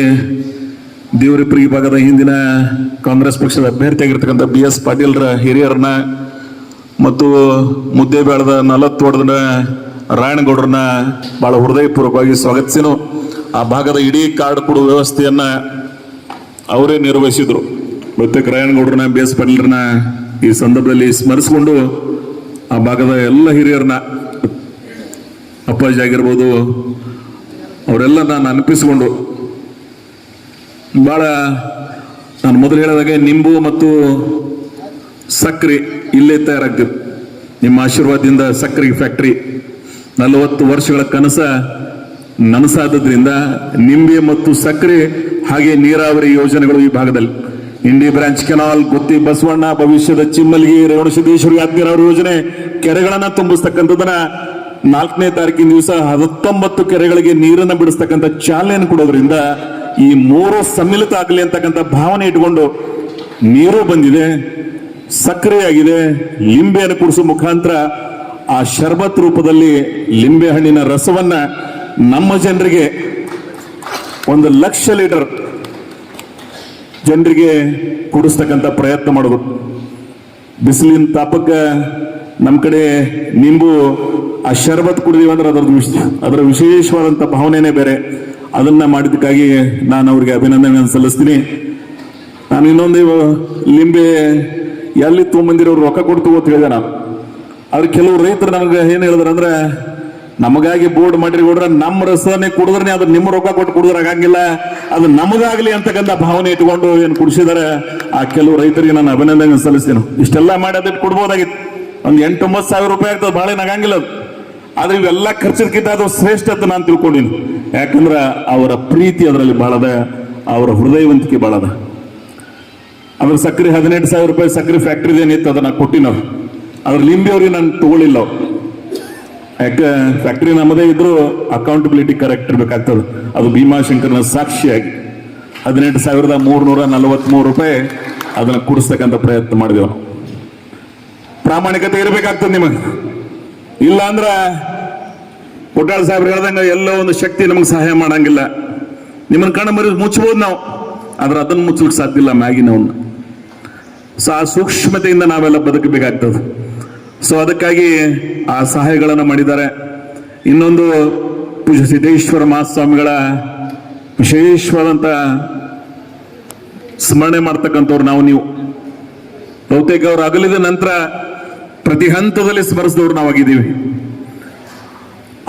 ದೇವರಿಪುರಿ ಭಾಗದ ಹಿಂದಿನ ಕಾಂಗ್ರೆಸ್ ಪಕ್ಷದ ಅಭ್ಯರ್ಥಿಯಾಗಿರ್ತಕ್ಕಂಥ BS ಪಾಟೀಲ್ರ ಹಿರಿಯರನ್ನ ಮತ್ತು ಮುದ್ದೆ ಬೆಳೆದ 40 ವರ್ಷದ ರಾಯಣಗೌಡರನ್ನ ಬಹಳ ಹೃದಯಪೂರ್ವಕವಾಗಿ ಸ್ವಾಗತಿಸಿನು. ಆ ಭಾಗದ ಇಡೀ ಕಾರ್ಡ್ ಕೊಡುವ ವ್ಯವಸ್ಥೆಯನ್ನ ಅವರೇ ನಿರ್ವಹಿಸಿದ್ರು. ಪ್ರತ್ಯೇಕ ರಾಯಣಗೌಡರನ್ನ BS ಪಾಟೀಲ್ರನ್ನ ಈ ಸಂದರ್ಭದಲ್ಲಿ ಸ್ಮರಿಸಿಕೊಂಡು ಆ ಭಾಗದ ಎಲ್ಲ ಹಿರಿಯರನ್ನ, ಅಪ್ಪಾಜಿ ಆಗಿರ್ಬೋದು, ಅವರೆಲ್ಲ ನಾನು ನೆನಪಿಸಿಕೊಂಡು ಬಹಳ, ನಾನು ಮೊದಲು ಹೇಳಿದಾಗೆ ನಿಂಬು ಮತ್ತು ಸಕ್ಕರೆ ಇಲ್ಲೇ ತಯಾರಾಗ್ತಿತ್ತು. ನಿಮ್ಮ ಆಶೀರ್ವಾದದಿಂದ ಸಕ್ಕರೆ ಫ್ಯಾಕ್ಟರಿ 40 ವರ್ಷಗಳ ಕನಸ ನನಸಾದದ್ರಿಂದ ನಿಂಬೆ ಮತ್ತು ಸಕ್ಕರೆ ಹಾಗೆ ನೀರಾವರಿ ಯೋಜನೆಗಳು ಈ ಭಾಗದಲ್ಲಿ ಇಂಡಿ ಬ್ರಾಂಚ್ ಕೆನಾಲ್, ಗುತ್ತಿ ಬಸವಣ್ಣ, ಭವಿಷ್ಯದ ಚಿಮ್ಮಲ್ಗಿ, ರೇವಣಸಿದ್ದೇಶ್ವರಿ ನೀರಾವರಿ ಯೋಜನೆ, ಕೆರೆಗಳನ್ನ ತುಂಬಿಸ್ತಕ್ಕಂಥದನ್ನ 4ನೇ ತಾರೀಕಿನ ದಿವಸ 19 ಕೆರೆಗಳಿಗೆ ನೀರನ್ನು ಬಿಡಿಸ್ತಕ್ಕಂಥ ಚಾಲನೆಯನ್ನು ಕೊಡೋದ್ರಿಂದ ಈ 3 ಸಮ್ಮಿಲಿತ ಆಗಲಿ ಅಂತಕ್ಕಂಥ ಭಾವನೆ ಇಟ್ಕೊಂಡು ನೀರು ಬಂದಿದೆ, ಸಕ್ಕರೆ ಆಗಿದೆ, ಲಿಂಬೆಯನ್ನು ಕುಡಿಸುವ ಮುಖಾಂತರ ಆ ಶರ್ಬತ್ ರೂಪದಲ್ಲಿ ಲಿಂಬೆ ಹಣ್ಣಿನ ರಸವನ್ನ ನಮ್ಮ ಜನರಿಗೆ 1 ಲಕ್ಷ ಲೀಟರ್ ಜನರಿಗೆ ಕುಡಿಸ್ತಕ್ಕಂಥ ಪ್ರಯತ್ನ ಮಾಡೋದು. ಬಿಸಿಲಿನ ತಾಪಕ್ಕೆ ನಮ್ಮ ಕಡೆ ನಿಂಬು ಆ ಶರ್ಬತ್ ಕುಡಿದೀವಿ ಅಂದ್ರೆ ಅದರ ವಿಶೇಷವಾದಂಥ ಭಾವನೆನೇ ಬೇರೆ. ಅದನ್ನ ಮಾಡಿದ್ದಕ್ಕಾಗಿ ನಾನು ಅವ್ರಿಗೆ ಅಭಿನಂದನೆ ಸಲ್ಲಿಸ್ತೀನಿ. ನಾನು ಇನ್ನೊಂದು ಲಿಂಬೆ ಎಲ್ಲಿ ತೊಗೊಂಬಂದಿರೋರು ರೊಕ್ಕ ಕೊಡ್ತು ಅಂತ ಹೇಳಿದೆ ನಾನು. ಅವ್ರು ಕೆಲವು ರೈತರು ನಮ್ಗೆ ಏನು ಹೇಳಿದ್ರು ಅಂದ್ರೆ, ನಮಗಾಗಿ ಬೋರ್ಡ್ ಮಾಡಿರಿ ಕೊಡ್ರೆ ನಮ್ಮ ರಸನೇ ಕುಡಿದ್ರೆ ಅದು ನಿಮ್ಮ ರೊಕ್ಕ ಕೊಟ್ಟು ಕುಡಿದ್ರೆ ಆಗಂಗಿಲ್ಲ, ಅದು ನಮಗಾಗ್ಲಿ ಅಂತಕ್ಕಂಥ ಭಾವನೆ ಇಟ್ಕೊಂಡು ಏನು ಕುಡಿಸಿದಾರೆ ಆ ಕೆಲವು ರೈತರಿಗೆ ನಾನು ಅಭಿನಂದನೆ ಸಲ್ಲಿಸ್ತೀನಿ. ಇಷ್ಟೆಲ್ಲ ಮಾಡಿ ಅದಕ್ಕೆ ಕೊಡ್ಬೋದಾಗಿತ್ತು. ಒಂದು 8-9 ಸಾವಿರ ರೂಪಾಯಿ ಆಗ್ತದೆ, ಭಾಳ ಏನಾಗಂಗಿಲ್ಲ ಅದು. ಆದ್ರೆ ಇವೆಲ್ಲ ಖರ್ಚಿಗಿಂತ ಅದು ಶ್ರೇಷ್ಠ ಅಂತ ನಾನು ತಿಳ್ಕೊಂಡಿನಿ. ಯಾಕಂದ್ರೆ ಅವರ ಪ್ರೀತಿ ಅದರಲ್ಲಿ ಬಹಳದ, ಅವರ ಹೃದಯವಂತಿಕೆ ಬಹಳದ. ಅದ್ರ ಸಕ್ಕರೆ 18 ಸಾವಿರ ರೂಪಾಯಿ ಸಕ್ಕರೆ ಫ್ಯಾಕ್ಟ್ರಿ ಏನಿತ್ತು ಅದನ್ನ ಕೊಟ್ಟಿನವ್ರು. ಅದ್ರ ಲಿಂಬೆ ಅವ್ರಿಗೆ ನಾನು ತಗೊಳ್ಳಿಲ್ಲ. ಯಾಕೆ ಫ್ಯಾಕ್ಟ್ರಿ ನಮ್ಮದೇ ಇದ್ರು ಅಕೌಂಟಬಿಲಿಟಿ ಕರೆಕ್ಟ್ ಇರ್ಬೇಕಾಗ್ತದೆ. ಅದು ಭೀಮಾಶಂಕರ್ನ ಸಾಕ್ಷಿಯಾಗಿ 18,343 ರೂಪಾಯಿ ಅದನ್ನ ಕೂಡಿಸ್ತಕ್ಕಂಥ ಪ್ರಯತ್ನ ಮಾಡಿದೆವು. ಪ್ರಾಮಾಣಿಕತೆ ಇರಬೇಕಾಗ್ತದೆ ನಿಮಗೆ. ಇಲ್ಲ ಅಂದ್ರ ಕೊಟ್ಟಾಳ ಸಾಹೇಬ್ರು ಹೇಳ್ದಂಗ ಎಲ್ಲೋ ಒಂದು ಶಕ್ತಿ ನಮಗೆ ಸಹಾಯ ಮಾಡಂಗಿಲ್ಲ. ನಿಮ್ಮನ್ನ ಕಣ್ಣು ಮರಿ ಮುಚ್ಚಬಹುದು ನಾವು, ಆದ್ರೆ ಅದನ್ನು ಮುಚ್ಚಲಿಕ್ಕೆ ಸಾಧ್ಯ ಇಲ್ಲ ಮ್ಯಾಗಿನವನ್ನ. ಸೊ ಆ ಸೂಕ್ಷ್ಮತೆಯಿಂದ ನಾವೆಲ್ಲ ಬದುಕಬೇಕಾಗ್ತದೆ. ಸೊ ಅದಕ್ಕಾಗಿ ಆ ಸಹಾಯಗಳನ್ನು ಮಾಡಿದ್ದಾರೆ. ಇನ್ನೊಂದು ಪೂಜ್ಯ ಸಿದ್ದೇಶ್ವರ ಮಹಾಸ್ವಾಮಿಗಳ ವಿಶೇಷವಾದಂಥ ಸ್ಮರಣೆ ಮಾಡ್ತಕ್ಕಂಥವ್ರು ನಾವು ನೀವು. ಬಹುತೇಕ ಅವರು ಅಗಲಿದ ನಂತರ ಪ್ರತಿ ಹಂತದಲ್ಲಿ ಸ್ಮರಿಸಿದವ್ರು ನಾವಾಗಿದ್ದೀವಿ.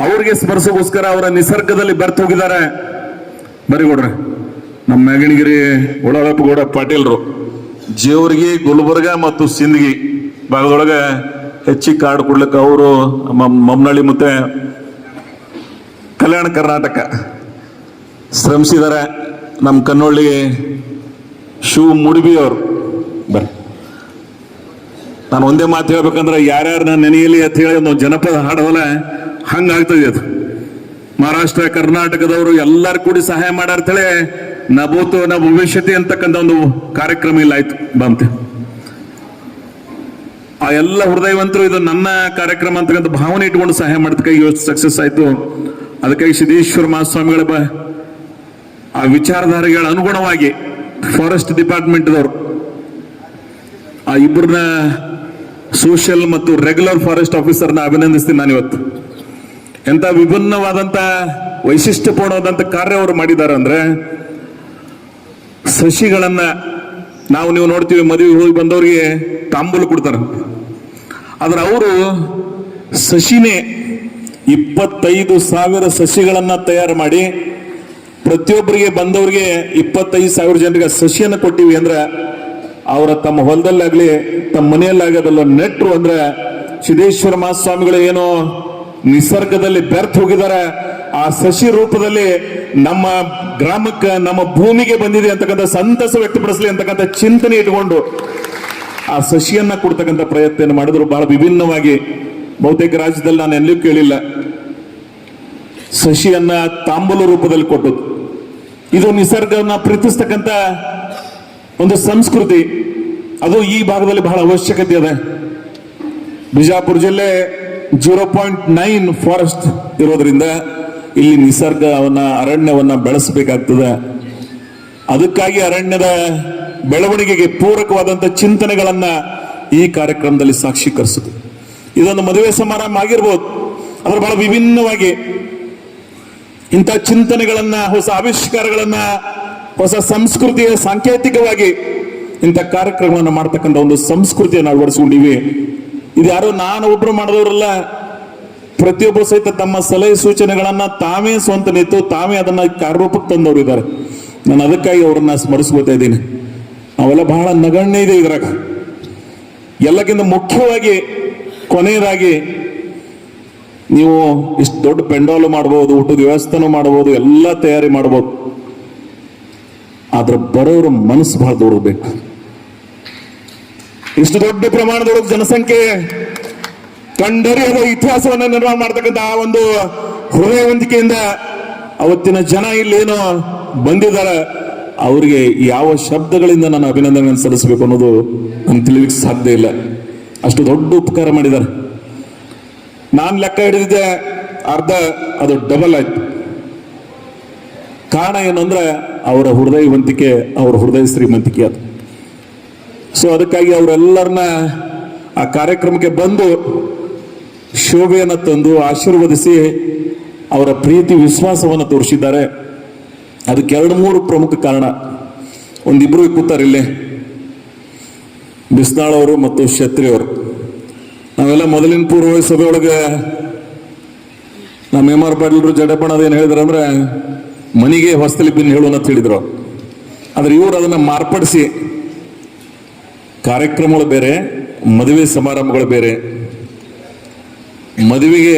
ಅವ್ರಿಗೆ ಸ್ಮರಿಸೋಗೋಸ್ಕರ ಅವರ ನಿಸರ್ಗದಲ್ಲಿ ಬೆರ್ತು ಹೋಗಿದ್ದಾರೆ. ಬರಿಗೌಡ್ರೆ, ನಮ್ಮ ಮ್ಯಾಗಣಗಿರಿ ಒಳಗಪ್ಪಗೌಡ ಪಾಟೀಲ್ರು ಜೇವರ್ಗಿ, ಗುಲ್ಬರ್ಗ ಮತ್ತು ಸಿಂದಗಿ ಭಾಗದೊಳಗೆ ಹೆಚ್ಚಿಗೆ ಕಾರ್ಡ್ ಕೊಡ್ಲಿಕ್ಕೆ ಅವರು ಮಮ್ಮನಳ್ಳಿ ಮತ್ತೆ ಕಲ್ಯಾಣ ಕರ್ನಾಟಕ ಶ್ರಮಿಸಿದ್ದಾರೆ. ನಮ್ಮ ಕನ್ನೊಳ್ಳಿ ಶಿವ ಮುಡಿಬಿ ಅವರು ಬರ್ರಿ ನಾನು ಒಂದೇ ಮಾತು ಹೇಳ್ಬೇಕಂದ್ರೆ ಯಾರ್ಯಾರು ನಾನು ನೆನೆಯಲಿ ಅಂತ ಹೇಳಿ ಒಂದು ಜನಪದ ಹಾಡೋಲ್ಲ ಹಂಗಾಗ್ತದೆ ಅದು. ಮಹಾರಾಷ್ಟ್ರ ಕರ್ನಾಟಕದವರು ಎಲ್ಲರೂ ಕೂಡಿ ಸಹಾಯ ಮಾಡಾರ್ತೇಳಿ ನಭೂತು ನ ಭವಿಷ್ಯತಿ ಅಂತಕ್ಕಂಥ ಒಂದು ಕಾರ್ಯಕ್ರಮ ಇಲ್ಲ ಆಯ್ತು ಬಂತೆ. ಆ ಎಲ್ಲ ಹೃದಯವಂತರು ಇದು ನನ್ನ ಕಾರ್ಯಕ್ರಮ ಅಂತಕ್ಕಂಥ ಭಾವನೆ ಇಟ್ಕೊಂಡು ಸಹಾಯ ಮಾಡೋದಕ್ಕಾಗಿ ಇವತ್ತು ಸಕ್ಸಸ್ ಆಯ್ತು. ಅದಕ್ಕಾಗಿ ಸಿದ್ದೇಶ್ವರ ಮಹಾಸ್ವಾಮಿಗಳ ಆ ವಿಚಾರಧಾರೆಗಳ ಅನುಗುಣವಾಗಿ ಫಾರೆಸ್ಟ್ ಡಿಪಾರ್ಟ್ಮೆಂಟ್ದವರು ಆ ಇಬ್ಬರನ್ನ ಸೋಷಿಯಲ್ ಮತ್ತು ರೆಗ್ಯುಲರ್ ಫಾರೆಸ್ಟ್ ಆಫೀಸರ್ನ ಅಭಿನಂದಿಸ್ತೀನಿ ನಾನು ಇವತ್ತು. ಎಂತ ವಿಭಿನ್ನವಾದಂತ ವೈಶಿಷ್ಟ್ಯಪೂರ್ಣವಾದಂತ ಕಾರ್ಯ ಅವರು ಮಾಡಿದ್ದಾರೆ ಅಂದ್ರೆ, ಸಸಿಗಳನ್ನ ನೀವು ನೋಡ್ತೀವಿ ಮದುವೆ ಹೋಗಿ ಬಂದವರಿಗೆ ತಾಂಬೂಲ ಕೊಡ್ತಾರೆ, ಆದ್ರೆ ಅವರು ಸಸಿನೇ 25,000 ಸಸಿಗಳನ್ನ ತಯಾರು ಮಾಡಿ ಪ್ರತಿಯೊಬ್ಬರಿಗೆ ಬಂದವರಿಗೆ 25,000 ಜನರಿಗೆ ಸಸಿಯನ್ನು ಕೊಟ್ಟಿವಿ ಅಂದ್ರೆ ಅವರ ತಮ್ಮ ಹೊಲದಲ್ಲಾಗ್ಲಿ ತಮ್ಮ ಮನೆಯಲ್ಲಾಗದಲ್ಲ ನೆಟ್ರು ಅಂದ್ರೆ ಸಿದ್ದೇಶ್ವರ ಮಹಾಸ್ವಾಮಿಗಳು ಏನೋ ನಿಸರ್ಗದಲ್ಲಿ ಬೆರ್ತ್ ಹೋಗಿದ್ದಾರೆ, ಆ ಸಸಿ ರೂಪದಲ್ಲಿ ನಮ್ಮ ಗ್ರಾಮಕ್ಕೆ ನಮ್ಮ ಭೂಮಿಗೆ ಬಂದಿದೆ ಅಂತಕ್ಕಂಥ ಸಂತಸ ವ್ಯಕ್ತಪಡಿಸಲಿ ಅಂತಕ್ಕಂಥ ಚಿಂತನೆ ಇಟ್ಕೊಂಡು ಆ ಸಸಿಯನ್ನ ಕೊಡ್ತಕ್ಕಂಥ ಪ್ರಯತ್ನ ಮಾಡಿದ್ರು. ಬಹಳ ವಿಭಿನ್ನವಾಗಿ ಬಹುತೇಕ ರಾಜ್ಯದಲ್ಲಿ ನಾನು ಎಲ್ಲೂ ಕೇಳಿಲ್ಲ ಸಸಿಯನ್ನ ತಾಂಬೂಲ ರೂಪದಲ್ಲಿ ಕೊಟ್ಟದ್ದು. ಇದು ನಿಸರ್ಗವನ್ನ ಪ್ರೀತಿಸ್ತಕ್ಕಂಥ ಒಂದು ಸಂಸ್ಕೃತಿ, ಅದು ಈ ಭಾಗದಲ್ಲಿ ಬಹಳ ಅವಶ್ಯಕತೆ ಇದೆ. ಬಿಜಾಪುರ ಜಿಲ್ಲೆ 0.9 ಫಾರೆಸ್ಟ್ ಇರೋದ್ರಿಂದ ಇಲ್ಲಿ ನಿಸರ್ಗವನ್ನ ಅರಣ್ಯವನ್ನ ಬೆಳೆಸಬೇಕಾಗ್ತದೆ. ಅದಕ್ಕಾಗಿ ಅರಣ್ಯದ ಬೆಳವಣಿಗೆಗೆ ಪೂರಕವಾದಂತ ಚಿಂತನೆಗಳನ್ನ ಈ ಕಾರ್ಯಕ್ರಮದಲ್ಲಿ ಸಾಕ್ಷೀಕರಿಸುತ್ತೆ. ಇದೊಂದು ಮದುವೆ ಸಮಾರಂಭ ಆಗಿರ್ಬೋದು, ಆದ್ರೆ ಬಹಳ ವಿಭಿನ್ನವಾಗಿ ಇಂಥ ಚಿಂತನೆಗಳನ್ನ, ಹೊಸ ಆವಿಷ್ಕಾರಗಳನ್ನ, ಹೊಸ ಸಂಸ್ಕೃತಿಯ ಸಾಂಕೇತಿಕವಾಗಿ ಇಂಥ ಕಾರ್ಯಕ್ರಮವನ್ನು ಮಾಡ್ತಕ್ಕಂಥ ಒಂದು ಸಂಸ್ಕೃತಿಯನ್ನು ಅಳವಡಿಸ್ಕೊಂಡಿವಿ. ಇದು ಯಾರೋ ನಾನು ಒಬ್ರು ಮಾಡಿದವರಲ್ಲ, ಪ್ರತಿಯೊಬ್ಬರು ಸಹಿತ ತಮ್ಮ ಸಲಹೆ ಸೂಚನೆಗಳನ್ನ ತಾವೇ ಸ್ವಂತ ನಿಂತು ತಾವೇ ಅದನ್ನ ಕಾರ್ಯರೂಪಕ್ಕೆ ತಂದವರು ಇದ್ದಾರೆ. ನಾನು ಅದಕ್ಕಾಗಿ ಅವರನ್ನ ಸ್ಮರಿಸ್ಕೊತಾ ಇದ್ದೀನಿ. ಅವೆಲ್ಲ ಬಹಳ ನಗಣ್ಯ ಇದೆ ಇದ್ರಾಗ. ಎಲ್ಲಕ್ಕಿಂತ ಮುಖ್ಯವಾಗಿ ಕೊನೆಯದಾಗಿ ನೀವು ಇಷ್ಟು ದೊಡ್ಡ ಪೆಂಡಾಲು ಮಾಡಬಹುದು, ಊಟದ ವ್ಯವಸ್ಥೆನೂ ಮಾಡಬಹುದು, ಎಲ್ಲ ತಯಾರಿ ಮಾಡಬಹುದು, ಆದ್ರೆ ಬರೋರ ಮನಸ್ಸು ಬಹಳ ದೊಡ್ಡಬೇಕು. ಇಷ್ಟು ದೊಡ್ಡ ಪ್ರಮಾಣದೊಳಗೆ ಜನಸಂಖ್ಯೆ ಕಂಡರಿಯದ ಇತಿಹಾಸವನ್ನು ನಿರ್ಮಾಣ ಮಾಡ್ತಕ್ಕಂಥ ಆ ಒಂದು ಹೃದಯವಂತಿಕೆಯಿಂದ ಅವತ್ತಿನ ಜನ ಇಲ್ಲೇನೋ ಬಂದಿದ್ದಾರೆ, ಅವರಿಗೆ ಯಾವ ಶಬ್ದಗಳಿಂದ ನಾನು ಅಭಿನಂದನೆ ಸಲ್ಲಿಸಬೇಕು ಅನ್ನೋದು ನಾನು ತಿಳಿಲಿಕ್ಕೆ ಸಾಧ್ಯ ಇಲ್ಲ. ಅಷ್ಟು ದೊಡ್ಡ ಉಪಕಾರ ಮಾಡಿದ್ದಾರೆ. ನಾನು ಲೆಕ್ಕ ಹಿಡಿದಿದ್ದೆ ಅರ್ಧ, ಅದು ಡಬಲ್ ಆಯ್ತು. ಕಾರಣ ಏನಂದ್ರೆ ಅವರ ಹೃದಯವಂತಿಕೆ, ಅವರ ಹೃದಯ ಶ್ರೀಮಂತಿಕೆ ಅದು. ಸೊ ಅದಕ್ಕಾಗಿ ಅವರೆಲ್ಲರನ್ನ ಆ ಕಾರ್ಯಕ್ರಮಕ್ಕೆ ಬಂದು ಶೋಭೆಯನ್ನು ತಂದು ಆಶೀರ್ವದಿಸಿ ಅವರ ಪ್ರೀತಿ ವಿಶ್ವಾಸವನ್ನು ತೋರಿಸಿದ್ದಾರೆ. ಅದಕ್ಕೆ 2-3 ಪ್ರಮುಖ ಕಾರಣ. ಒಂದಿಬ್ರು ಕೂತಾರೆ ಇಲ್ಲೇ, ಬಿಸ್ನಾಳ್ ಅವರು ಮತ್ತು ಕ್ಷತ್ರಿ ಅವರು. ನಾವೆಲ್ಲ ಮೊದಲಿನ ಪೂರ್ವ ಸಭೆ ಒಳಗೆ ನಮ್ಮ ಎಂ.ಆರ್. ಪಾಟೀಲ್ರು ಜಡಪಣದ ಏನು ಹೇಳಿದ್ರು ಅಂದ್ರೆ ಮನೆಗೆ ಹೊಸ್ತಲಿ ಬಿನ್ ಹೇಳು ಅಂತ ಹೇಳಿದ್ರು. ಆದ್ರೆ ಇವರು ಅದನ್ನ ಮಾರ್ಪಡಿಸಿ ಕಾರ್ಯಕ್ರಮಗಳು ಬೇರೆ, ಮದುವೆ ಸಮಾರಂಭಗಳು ಬೇರೆ. ಮದುವೆಗೆ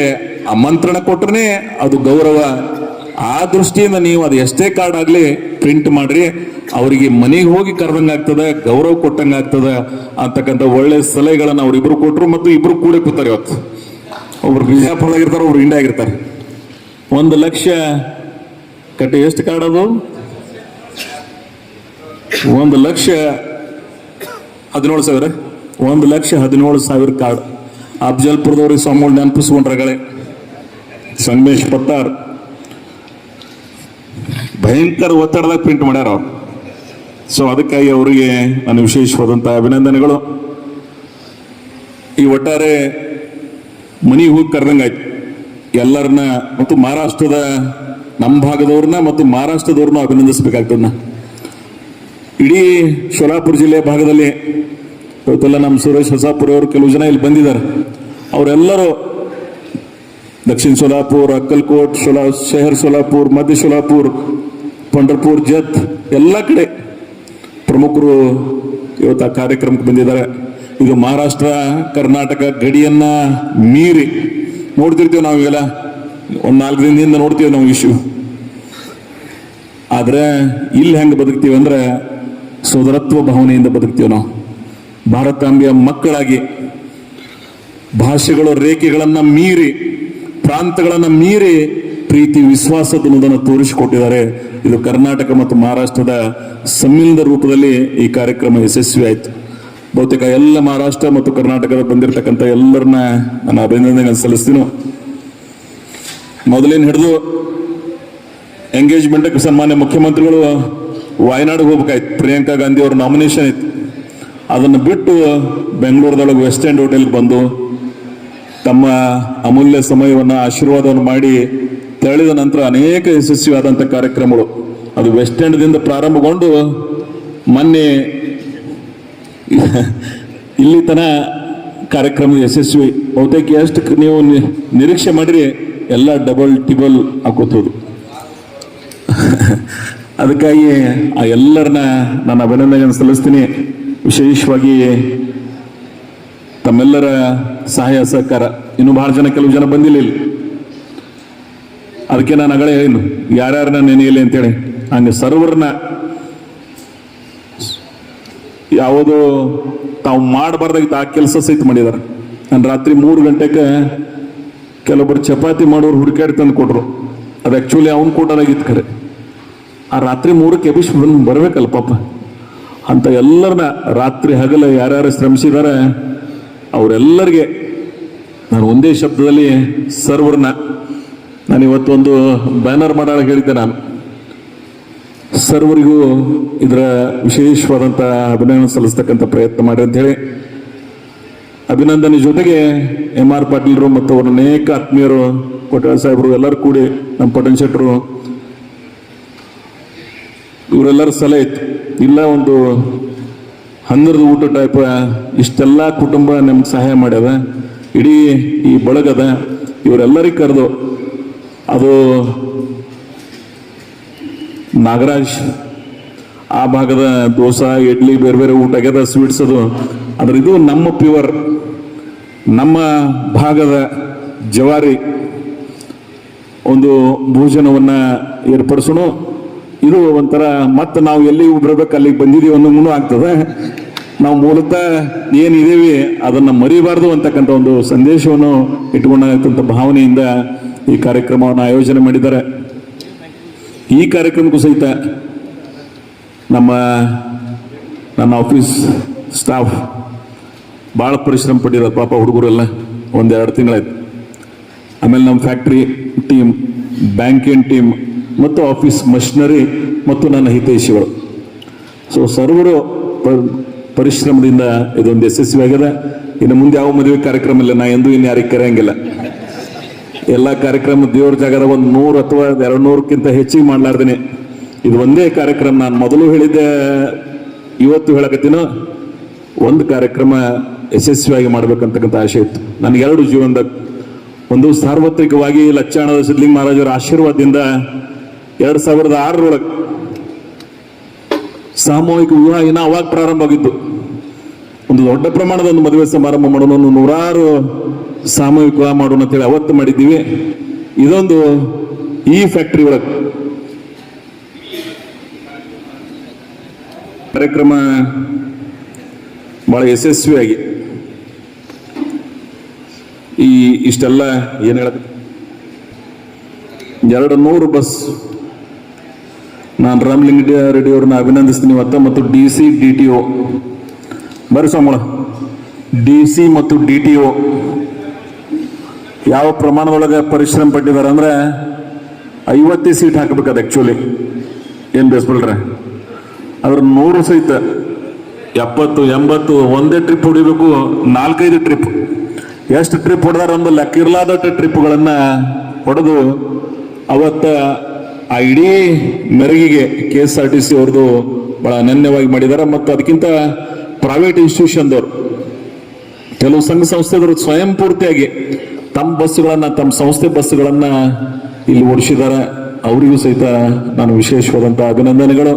ಆಮಂತ್ರಣ ಕೊಟ್ರೆ ಅದು ಗೌರವ. ಆ ದೃಷ್ಟಿಯಿಂದ ನೀವು ಅದು ಎಷ್ಟೇ ಕಾರ್ಡ್ ಆಗ್ಲಿ ಪ್ರಿಂಟ್ ಮಾಡ್ರಿ, ಅವರಿಗೆ ಮನೆಗೆ ಹೋಗಿ ಕರೆದಂಗಾಗ್ತದೆ, ಗೌರವ ಕೊಟ್ಟಂಗಾಗ್ತದೆ ಅಂತಕ್ಕಂಥ ಒಳ್ಳೆ ಸಲಹೆಗಳನ್ನ ಅವ್ರಿಬ್ರು ಕೊಟ್ಟರು. ಮತ್ತು ಇಬ್ರು ಕೂಡ ಕೂತಾರೆ ಇವತ್ತು. ಒಬ್ರು ಬಿಜಾಪುರದಾಗಿರ್ತಾರೆ, ಒಬ್ರು ಇಂಡಿಯಾ ಆಗಿರ್ತಾರೆ. 1 ಲಕ್ಷ ಕಟ್ಟಿ ಎಷ್ಟು ಕಾರ್ಡ್ ಅದು? 1,17,000. 1,17,000 ಕಾರ್ಡ್. ಅಫ್ಜಲ್ಪುರದವ್ರಿಗೆ ಸ್ವಾಮಿಗಳು ನೆನಪಿಸ್ಕೊಂಡ್ರಗಳೇ, ಸಂಗಮೇಶ್ ಪತ್ತಾರ್ ಭಯಂಕರ ಒತ್ತಡದಾಗ ಪ್ರಿಂಟ್ ಮಾಡ್ಯಾರ ಅವ್ರು. ಸೊ ಅದಕ್ಕಾಗಿ ಅವರಿಗೆ ನಾನು ವಿಶೇಷವಾದಂತಹ ಅಭಿನಂದನೆಗಳು. ಈ ಒಟ್ಟಾರೆ ಮನೆಗೆ ಹೋಗಿ ಕರೆದಂಗಾಯ್ತು ಎಲ್ಲರನ್ನ, ಮತ್ತು ಮಹಾರಾಷ್ಟ್ರದ ನಮ್ಮ ಭಾಗದವ್ರನ್ನ ಮತ್ತು ಮಹಾರಾಷ್ಟ್ರದವ್ರನ್ನ ಅಭಿನಂದಿಸಬೇಕಾಗ್ತದ. ಇಡೀ ಸೋಲಾಪುರ ಜಿಲ್ಲೆ ಭಾಗದಲ್ಲಿ ಇವತ್ತೆಲ್ಲ ನಮ್ಮ ಸುರೇಶ್ ಹೊಸಾಪುರ ಅವರು ಕೆಲವು ಜನ ಇಲ್ಲಿ ಬಂದಿದ್ದಾರೆ. ಅವರೆಲ್ಲರೂ ದಕ್ಷಿಣ ಸೋಲಾಪುರ್, ಅಕ್ಕಲ್ಕೋಟ್, ಶಹರ್ ಸೋಲಾಪುರ್, ಮಧ್ಯ ಸೋಲಾಪುರ್, ಪಂಢರ್ಪುರ್, ಜತ್ ಎಲ್ಲ ಕಡೆ ಪ್ರಮುಖರು ಇವತ್ತು ಆ ಕಾರ್ಯಕ್ರಮಕ್ಕೆ ಬಂದಿದ್ದಾರೆ. ಇದು ಮಹಾರಾಷ್ಟ್ರ ಕರ್ನಾಟಕ ಗಡಿಯನ್ನ ಮೀರಿ ನೋಡ್ತಿರ್ತೀವಿ ನಾವೆಲ್ಲ, 1-4 ದಿನದಿಂದ ನೋಡ್ತೀವಿ ನಾವು ಇಶ್ಯೂ. ಆದ್ರೆ ಇಲ್ಲಿ ಹೆಂಗೆ ಬದುಕ್ತೀವಿ ಅಂದ್ರೆ ಸೋದರತ್ವ ಭಾವನೆಯಿಂದ ಬದುಕ್ತೀವಿ ನಾವು. ಭಾರತಾಂಬೆಯ ಮಕ್ಕಳಾಗಿ ಭಾಷೆಗಳ ರೇಖೆಗಳನ್ನ ಮೀರಿ, ಪ್ರಾಂತಗಳನ್ನ ಮೀರಿ ಪ್ರೀತಿ ವಿಶ್ವಾಸದನ್ನು ತೋರಿಸಿಕೊಟ್ಟಿದ್ದಾರೆ. ಇದು ಕರ್ನಾಟಕ ಮತ್ತು ಮಹಾರಾಷ್ಟ್ರದ ಸಮ್ಮಿಲನದ ರೂಪದಲ್ಲಿ ಈ ಕಾರ್ಯಕ್ರಮ ಯಶಸ್ವಿ ಆಯಿತು. ಬಹುತೇಕ ಎಲ್ಲ ಮಹಾರಾಷ್ಟ್ರ ಮತ್ತು ಕರ್ನಾಟಕದ ಬಂದಿರತಕ್ಕಂಥ ಎಲ್ಲರನ್ನ ನಾನು ಅಭಿನಂದನೆ ಸಲ್ಲಿಸ್ತೀನಿ. ಮೊದಲಿನ ಹಿಡಿದು ಎಂಗೇಜ್ಮೆಂಟ್ ಸನ್ಮಾನ್ಯ ಮುಖ್ಯಮಂತ್ರಿಗಳು ವಾಯನಾಡಿಗೆ ಹೋಗ್ಬೇಕಾಯ್ತು, ಪ್ರಿಯಾಂಕಾ ಗಾಂಧಿ ಅವ್ರ ನಾಮಿನೇಷನ್ ಇತ್ತು. ಅದನ್ನು ಬಿಟ್ಟು ಬೆಂಗಳೂರದೊಳಗೆ ವೆಸ್ಟ್ ಎಂಡ್ ಹೋಟೆಲ್ಗೆ ಬಂದು ತಮ್ಮ ಅಮೂಲ್ಯ ಸಮಯವನ್ನು ಆಶೀರ್ವಾದವನ್ನು ಮಾಡಿ ತೆರಳಿದ ನಂತರ ಅನೇಕ ಯಶಸ್ವಿಯಾದಂಥ ಕಾರ್ಯಕ್ರಮಗಳು ಅದು ವೆಸ್ಟ್ ಎಂಡ್ದಿಂದ ಪ್ರಾರಂಭಗೊಂಡು ಮೊನ್ನೆ ಇಲ್ಲಿ ತನ ಕಾರ್ಯಕ್ರಮದ ಯಶಸ್ವಿ. ಬಹುತೇಕ ಎಷ್ಟು ನೀವು ನಿರೀಕ್ಷೆ ಮಾಡಿರಿ ಎಲ್ಲ ಡಬಲ್ ಟಿಬಲ್ ಹಾಕೋತೋದು. ಅದಕ್ಕಾಗಿ ಆ ಎಲ್ಲರನ್ನ ನಾನು ಅಭಿನಂದನೆ ಸಲ್ಲಿಸ್ತೀನಿ. ವಿಶೇಷವಾಗಿ ತಮ್ಮೆಲ್ಲರ ಸಹಾಯ ಸಹಕಾರ, ಇನ್ನು ಬಹಳ ಜನ ಕೆಲವು ಜನ ಬಂದಿಲ್ಲ ಇಲ್ಲಿ, ಅದಕ್ಕೆ ನಾನು ಅಗಳೇ ಏನು ಯಾರ್ಯಾರನ್ನ ನೆನೆಯಲಿ ಅಂತೇಳಿ ಹಂಗೆ ಸರ್ವರ್ನ ಯಾವುದೋ ತಾವು ಮಾಡಬಾರ್ದಾಗಿತ್ತು ಆ ಕೆಲಸ ಸಹಿತ ಮಾಡಿದಾರೆ. ನಾನು ರಾತ್ರಿ 3 ಗಂಟೆಗೆ ಕೆಲವೊಬ್ಬರು ಚಪಾತಿ ಮಾಡೋರು ಹುಡುಕಾಡಿ ತಂದು ಕೊಟ್ರು. ಅದು ಆ್ಯಕ್ಚುಲಿ ಅವ್ನು ಕೊಡೋದಾಗಿತ್ತು ಖರೆ. ಆ ರಾತ್ರಿ 3ಕ್ಕೆ ಎಬಿಸ್ ಬರ್ಬೇಕಲ್ಲ ಪಾಪ ಅಂತ ಎಲ್ಲರನ್ನ ರಾತ್ರಿ ಹಗಲ ಯಾರ್ಯಾರು ಶ್ರಮಿಸಿದ್ದಾರೆ ಅವರೆಲ್ಲರಿಗೆ ನಾನು ಒಂದೇ ಶಬ್ದದಲ್ಲಿ ಸರ್ವರ್ನ ನಾನು ಇವತ್ತೊಂದು ಬ್ಯಾನರ್ ಮಾಡೋಕೆ ಹೇಳಿದ್ದೆ. ನಾನು ಸರ್ವರಿಗೂ ಇದರ ವಿಶೇಷವಾದಂಥ ಅಭಿನಂದನೆ ಸಲ್ಲಿಸ್ತಕ್ಕಂಥ ಪ್ರಯತ್ನ ಮಾಡಿ ಅಂತ ಹೇಳಿ ಅಭಿನಂದನೆ ಜೊತೆಗೆ MR ಪಾಟೀಲ್ರು ಮತ್ತು ಅವರ ಅನೇಕ ಆತ್ಮೀಯರು, ಕೋಟ್ಯಾಳ ಸಾಹೇಬರು ಎಲ್ಲರೂ ಕೂಡಿ, ನಮ್ಮ ಪಟನ್ ಶೆಟ್ಟರು, ಇವರೆಲ್ಲರ ಸಲಹೆ ಇತ್ತು. ಇಲ್ಲ ಒಂದು 12 ಊಟ ಟೈಪ್ ಇಷ್ಟೆಲ್ಲ ಕುಟುಂಬ ನಮ್ಗೆ ಸಹಾಯ ಮಾಡ್ಯದ, ಇಡೀ ಈ ಬಳಗದ, ಇವರೆಲ್ಲರಿಗೆ ಕರೆದು ಅದು ನಾಗರಾಜ್ ಆ ಭಾಗದ ದೋಸೆ ಇಡ್ಲಿ ಬೇರೆ ಬೇರೆ ಊಟ ಆಗ್ಯದ, ಸ್ವೀಟ್ಸ್ ಅದು. ಆದ್ರೆ ಇದು ನಮ್ಮ ಪ್ಯೂರ್ ನಮ್ಮ ಭಾಗದ ಜವಾರಿ ಒಂದು ಭೋಜನವನ್ನ ಏರ್ಪಡಿಸೋಣ. ಇದು ಒಂಥರ ಮತ್ತೆ ನಾವು ಎಲ್ಲಿ ಬರಬೇಕು ಅಲ್ಲಿಗೆ ಬಂದಿದ್ದೀವಿ ಅನ್ನೋದು ಆಗ್ತದೆ. ನಾವು ಮೂಲತಃ ಏನಿದ್ದೀವಿ ಅದನ್ನು ಮರಿಬಾರ್ದು ಅಂತಕ್ಕಂಥ ಒಂದು ಸಂದೇಶವನ್ನು ಇಟ್ಕೊಂಡಂಥ ಭಾವನೆಯಿಂದ ಈ ಕಾರ್ಯಕ್ರಮವನ್ನು ಆಯೋಜನೆ ಮಾಡಿದ್ದಾರೆ. ಈ ಕಾರ್ಯಕ್ರಮಕ್ಕೂ ಸಹಿತ ನನ್ನ ಆಫೀಸ್ ಸ್ಟಾಫ್ ಭಾಳ ಪರಿಶ್ರಮ ಪಟ್ಟಿದ್ದಾರೆ ಪಾಪ ಹುಡುಗರೆಲ್ಲ. 1-2 ತಿಂಗಳಾಯ್ತು. ಆಮೇಲೆ ನಮ್ಮ ಫ್ಯಾಕ್ಟ್ರಿ ಟೀಮ್, ಬ್ಯಾಂಕಿನ ಟೀಮ್ ಮತ್ತು ಆಫೀಸ್ ಮಷಿನರಿ ಮತ್ತು ನನ್ನ ಹಿತೈಷಿಗಳು, ಸೊ ಸರ್ವರು ಪರಿಶ್ರಮದಿಂದ ಇದೊಂದು ಯಶಸ್ವಿಯಾಗಿದೆ. ಇನ್ನು ಮುಂದೆ ಯಾವ ಮದುವೆ ಕಾರ್ಯಕ್ರಮ ಇಲ್ಲ, ನಾ ಎಂದೂ ಇನ್ನು ಯಾರಿಗೆ ಕರೆಯಂಗಿಲ್ಲ. ಎಲ್ಲ ಕಾರ್ಯಕ್ರಮ ದೇವ್ರ ಜಾಗದ 100 ಅಥವಾ 200ಕ್ಕಿಂತ ಹೆಚ್ಚಿಗೆ ಮಾಡ್ಲಾರ್ದೇನೆ ಇದು ಒಂದೇ ಕಾರ್ಯಕ್ರಮ. ನಾನು ಮೊದಲು ಹೇಳಿದ್ದೆ, ಇವತ್ತು ಹೇಳಕತ್ತೀನೋ, ಒಂದು ಕಾರ್ಯಕ್ರಮ ಯಶಸ್ವಿಯಾಗಿ ಮಾಡ್ಬೇಕಂತಕ್ಕಂಥ ಆಶೆ ಇತ್ತು ನನಗೆ 2 ಜೀವನದಾಗ. ಒಂದು ಸಾರ್ವತ್ರಿಕವಾಗಿ ಲಚ್ಚಾಣದ ಸಿದ್ಧಲಿಂಗ ಮಹಾರಾಜರ ಆಶೀರ್ವಾದದಿಂದ 2006 ಸಾಮೂಹಿಕ ವಿವಾಹ ಇನ್ನ ಅವಾಗ ಪ್ರಾರಂಭ ಆಗಿದ್ದು. ಒಂದು ದೊಡ್ಡ ಪ್ರಮಾಣದ ಒಂದು ಮದುವೆ ಸಮಾರಂಭ ಮಾಡೋಣ, 100 ಸಾಮೂಹಿಕ ವಿವಾಹ ಮಾಡೋಣ ಅಂತೇಳಿ ಅವತ್ತು ಮಾಡಿದ್ದೀವಿ. ಇದೊಂದು ಈ ಫ್ಯಾಕ್ಟ್ರಿ ಒಳಗೆ ಕಾರ್ಯಕ್ರಮ ಬಹಳ ಯಶಸ್ವಿಯಾಗಿ ಇಷ್ಟೆಲ್ಲ ಏನು ಹೇಳ 200 ಬಸ್ ನಾನು ರಾಮಲಿಂಗ ರೆಡ್ಡಿ ಅವ್ರನ್ನ ಅಭಿನಂದಿಸ್ತೀನಿ ಇವತ್ತು. ಮತ್ತು DC DTO ಬರೆಸೋಣ, DC ಮತ್ತು DTO ಯಾವ ಪ್ರಮಾಣದೊಳಗೆ ಪರಿಶ್ರಮ ಪಟ್ಟಿದ್ದಾರೆ ಅಂದ್ರೆ 50 ಸೀಟ್ ಹಾಕಬೇಕಾದ ಆ್ಯಕ್ಚುಲಿ ಏನು ಬೇಸ್ಬಿಡ್ರೆ ಅದ್ರ 100 ಸಹಿತ 70, 80 ಒಂದೇ ಟ್ರಿಪ್ ಹೊಡಿಬೇಕು. 4-5 ಟ್ರಿಪ್, ಎಷ್ಟು ಟ್ರಿಪ್ ಹೊಡೆದಾರ ಒಂದು ಲೆಕ್ಕ ಇರಲಾದಷ್ಟು ಟ್ರಿಪ್ಗಳನ್ನು ಹೊಡೆದು ಅವತ್ತ ಆ ಇಡೀ ಮೆರಗಿಗೆ KSRTC ಅವ್ರದ್ದು ಬಹಳ ಅನನ್ಯವಾಗಿ ಮಾಡಿದ್ದಾರೆ. ಮತ್ತು ಅದಕ್ಕಿಂತ ಪ್ರೈವೇಟ್ ಇನ್ಸ್ಟಿಟ್ಯೂಷನ್ದವ್ರು, ಕೆಲವು ಸಂಘ ಸಂಸ್ಥೆದವರು ಸ್ವಯಂ ಪೂರ್ತಿಯಾಗಿ ತಮ್ಮ ಬಸ್ಸುಗಳನ್ನು, ತಮ್ಮ ಸಂಸ್ಥೆ ಬಸ್ಸುಗಳನ್ನು ಇಲ್ಲಿ ಓಡಿಸಿದ್ದಾರೆ. ಅವರಿಗೂ ಸಹಿತ ನಾನು ವಿಶೇಷವಾದಂಥ ಅಭಿನಂದನೆಗಳು.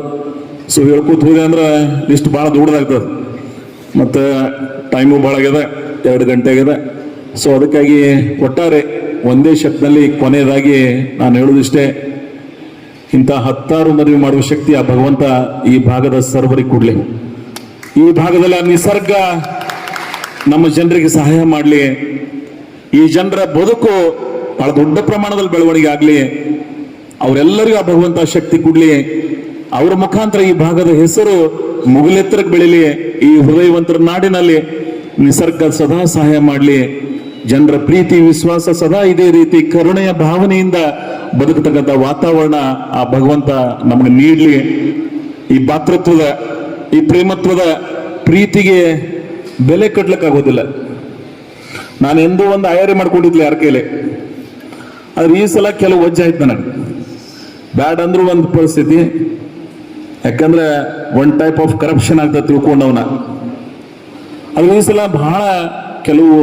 ಸೊ ಹೇಳ್ಕೊತ ಹೋದೆ ಅಂದ್ರೆ ಲಿಸ್ಟ್ ಭಾಳ ದೊಡ್ಡದಾಗ್ತದೆ, ಮತ್ತು ಟೈಮು ಭಾಳ ಆಗಿದೆ, 2 ಗಂಟೆ ಆಗಿದೆ. ಸೊ ಅದಕ್ಕಾಗಿ ಒಟ್ಟಾರೆ ಒಂದೇ ಶಬ್ದದಲ್ಲಿ ಕೊನೆಯದಾಗಿ ನಾನು ಹೇಳೋದಿಷ್ಟೇ, ಇಂಥ 10 ಮದುವೆ ಮಾಡುವ ಶಕ್ತಿ ಆ ಭಗವಂತ ಈ ಭಾಗದ ಸರ್ವರಿಗೆ ಕೊಡ್ಲಿ. ಈ ಭಾಗದಲ್ಲಿ ಆ ನಿಸರ್ಗ ನಮ್ಮ ಜನರಿಗೆ ಸಹಾಯ ಮಾಡಲಿ. ಈ ಜನರ ಬದುಕು ಬಹಳ ದೊಡ್ಡ ಪ್ರಮಾಣದಲ್ಲಿ ಬೆಳವಣಿಗೆ ಆಗಲಿ, ಅವರೆಲ್ಲರಿಗೂ ಆ ಭಗವಂತ ಶಕ್ತಿ ಕೊಡ್ಲಿ, ಅವರ ಮುಖಾಂತರ ಈ ಭಾಗದ ಹೆಸರು ಮುಗಿಲೆತ್ತರಕ್ಕೆ ಬೆಳೀಲಿ, ಈ ಹೃದಯವಂತರ ನಾಡಿನಲ್ಲಿ ನಿಸರ್ಗ ಸದಾ ಸಹಾಯ ಮಾಡಲಿ, ಜನರ ಪ್ರೀತಿ ವಿಶ್ವಾಸ ಸದಾ ಇದೇ ರೀತಿ ಕರುಣೆಯ ಭಾವನೆಯಿಂದ ಬದುಕತಕ್ಕಂಥ ವಾತಾವರಣ ಆ ಭಗವಂತ ನಮಗೆ ನೀಡಲಿ. ಈ ಭಾತೃತ್ವದ, ಈ ಪ್ರೇಮತ್ವದ ಪ್ರೀತಿಗೆ ಬೆಲೆ ಕಟ್ಲಿಕ್ಕಾಗೋದಿಲ್ಲ. ನಾನು ಎಂದೂ ಒಂದು ಆಯಾರಿ ಮಾಡ್ಕೊಂಡಿದ್ಲಿ ಯಾರ ಕೈಲಿ, ಆದ್ರೆ ಈ ಸಲ ಕೆಲವು ವಜ್ಜೆ ಆಯ್ತು ನನಗೆ. ಬ್ಯಾಡ್ ಅಂದ್ರೂ ಒಂದು ಪರಿಸ್ಥಿತಿ, ಯಾಕಂದ್ರೆ ಒನ್ ಟೈಪ್ ಆಫ್ ಕರಪ್ಷನ್ ಆಗ್ತದೆ ತಿಳ್ಕೊಂಡವನ. ಅದು ಈ ಸಲ ಬಹಳ ಕೆಲವು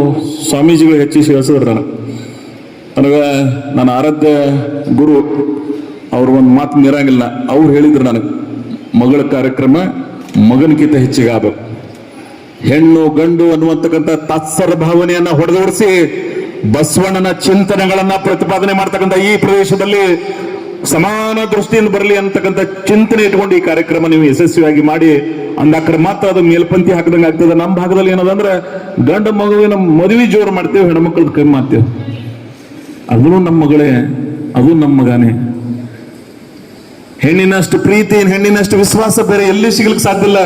ಸ್ವಾಮೀಜಿಗಳು ಹೆಚ್ಚಿಸಿ ಹೇಳಿಸಿದ್ರು ನನಗೆ ನನ್ನ ಆರಾಧ್ಯ ಗುರು ಅವ್ರ ಒಂದು ಮಾತು ಮೀರಂಗಿಲ್ಲ. ಅವ್ರು ಹೇಳಿದ್ರು ನನಗೆ, ಮಗಳ ಕಾರ್ಯಕ್ರಮ ಮಗನಕ್ಕಿಂತ ಹೆಚ್ಚಿಗೆ ಆಗಬೇಕು, ಹೆಣ್ಣು ಗಂಡು ಅನ್ನುವಂತಕ್ಕಂಥ ತಾತ್ಸರ ಭಾವನೆಯನ್ನ ಹೊಡೆದೋಡಿಸಿ ಬಸವಣ್ಣನ ಚಿಂತನೆಗಳನ್ನ ಪ್ರತಿಪಾದನೆ ಮಾಡ್ತಕ್ಕಂಥ ಈ ಪ್ರದೇಶದಲ್ಲಿ ಸಮಾನ ದೃಷ್ಟಿಯಿಂದ ಬರಲಿ ಅಂತಕ್ಕಂಥ ಚಿಂತನೆ ಇಟ್ಕೊಂಡು ಈ ಕಾರ್ಯಕ್ರಮ ನೀವು ಯಶಸ್ವಿಯಾಗಿ ಮಾಡಿ ಅಂದಾಕ್ರೆ ಮಾತ್ರ ಅದು ಮೇಲ್ಪಂಕ್ತಿ ಹಾಕದಂಗೆ ಆಗ್ತದೆ. ನಮ್ಮ ಭಾಗದಲ್ಲಿ ಏನದಂದ್ರೆ ಗಂಡ ಮಗುವಿನ ಮದುವೆ ಜೋರು ಮಾಡ್ತೇವೆ, ಹೆಣ್ಮಕ್ಳದ್ದು ಕಮ್ಮಿ ಮಾಡ್ತೇವೆ. ಅದೂ ನಮ್ಮ ಮಗಳೇ, ಅದು ನಮ್ಮ ಮಗನೇ. ಹೆಣ್ಣಿನಷ್ಟು ಪ್ರೀತಿ, ಹೆಣ್ಣಿನಷ್ಟು ವಿಶ್ವಾಸ ಬೇರೆ ಎಲ್ಲಿ ಸಿಗ್ಲಿಕ್ಕೆ ಸಾಧ್ಯ ಇಲ್ಲ.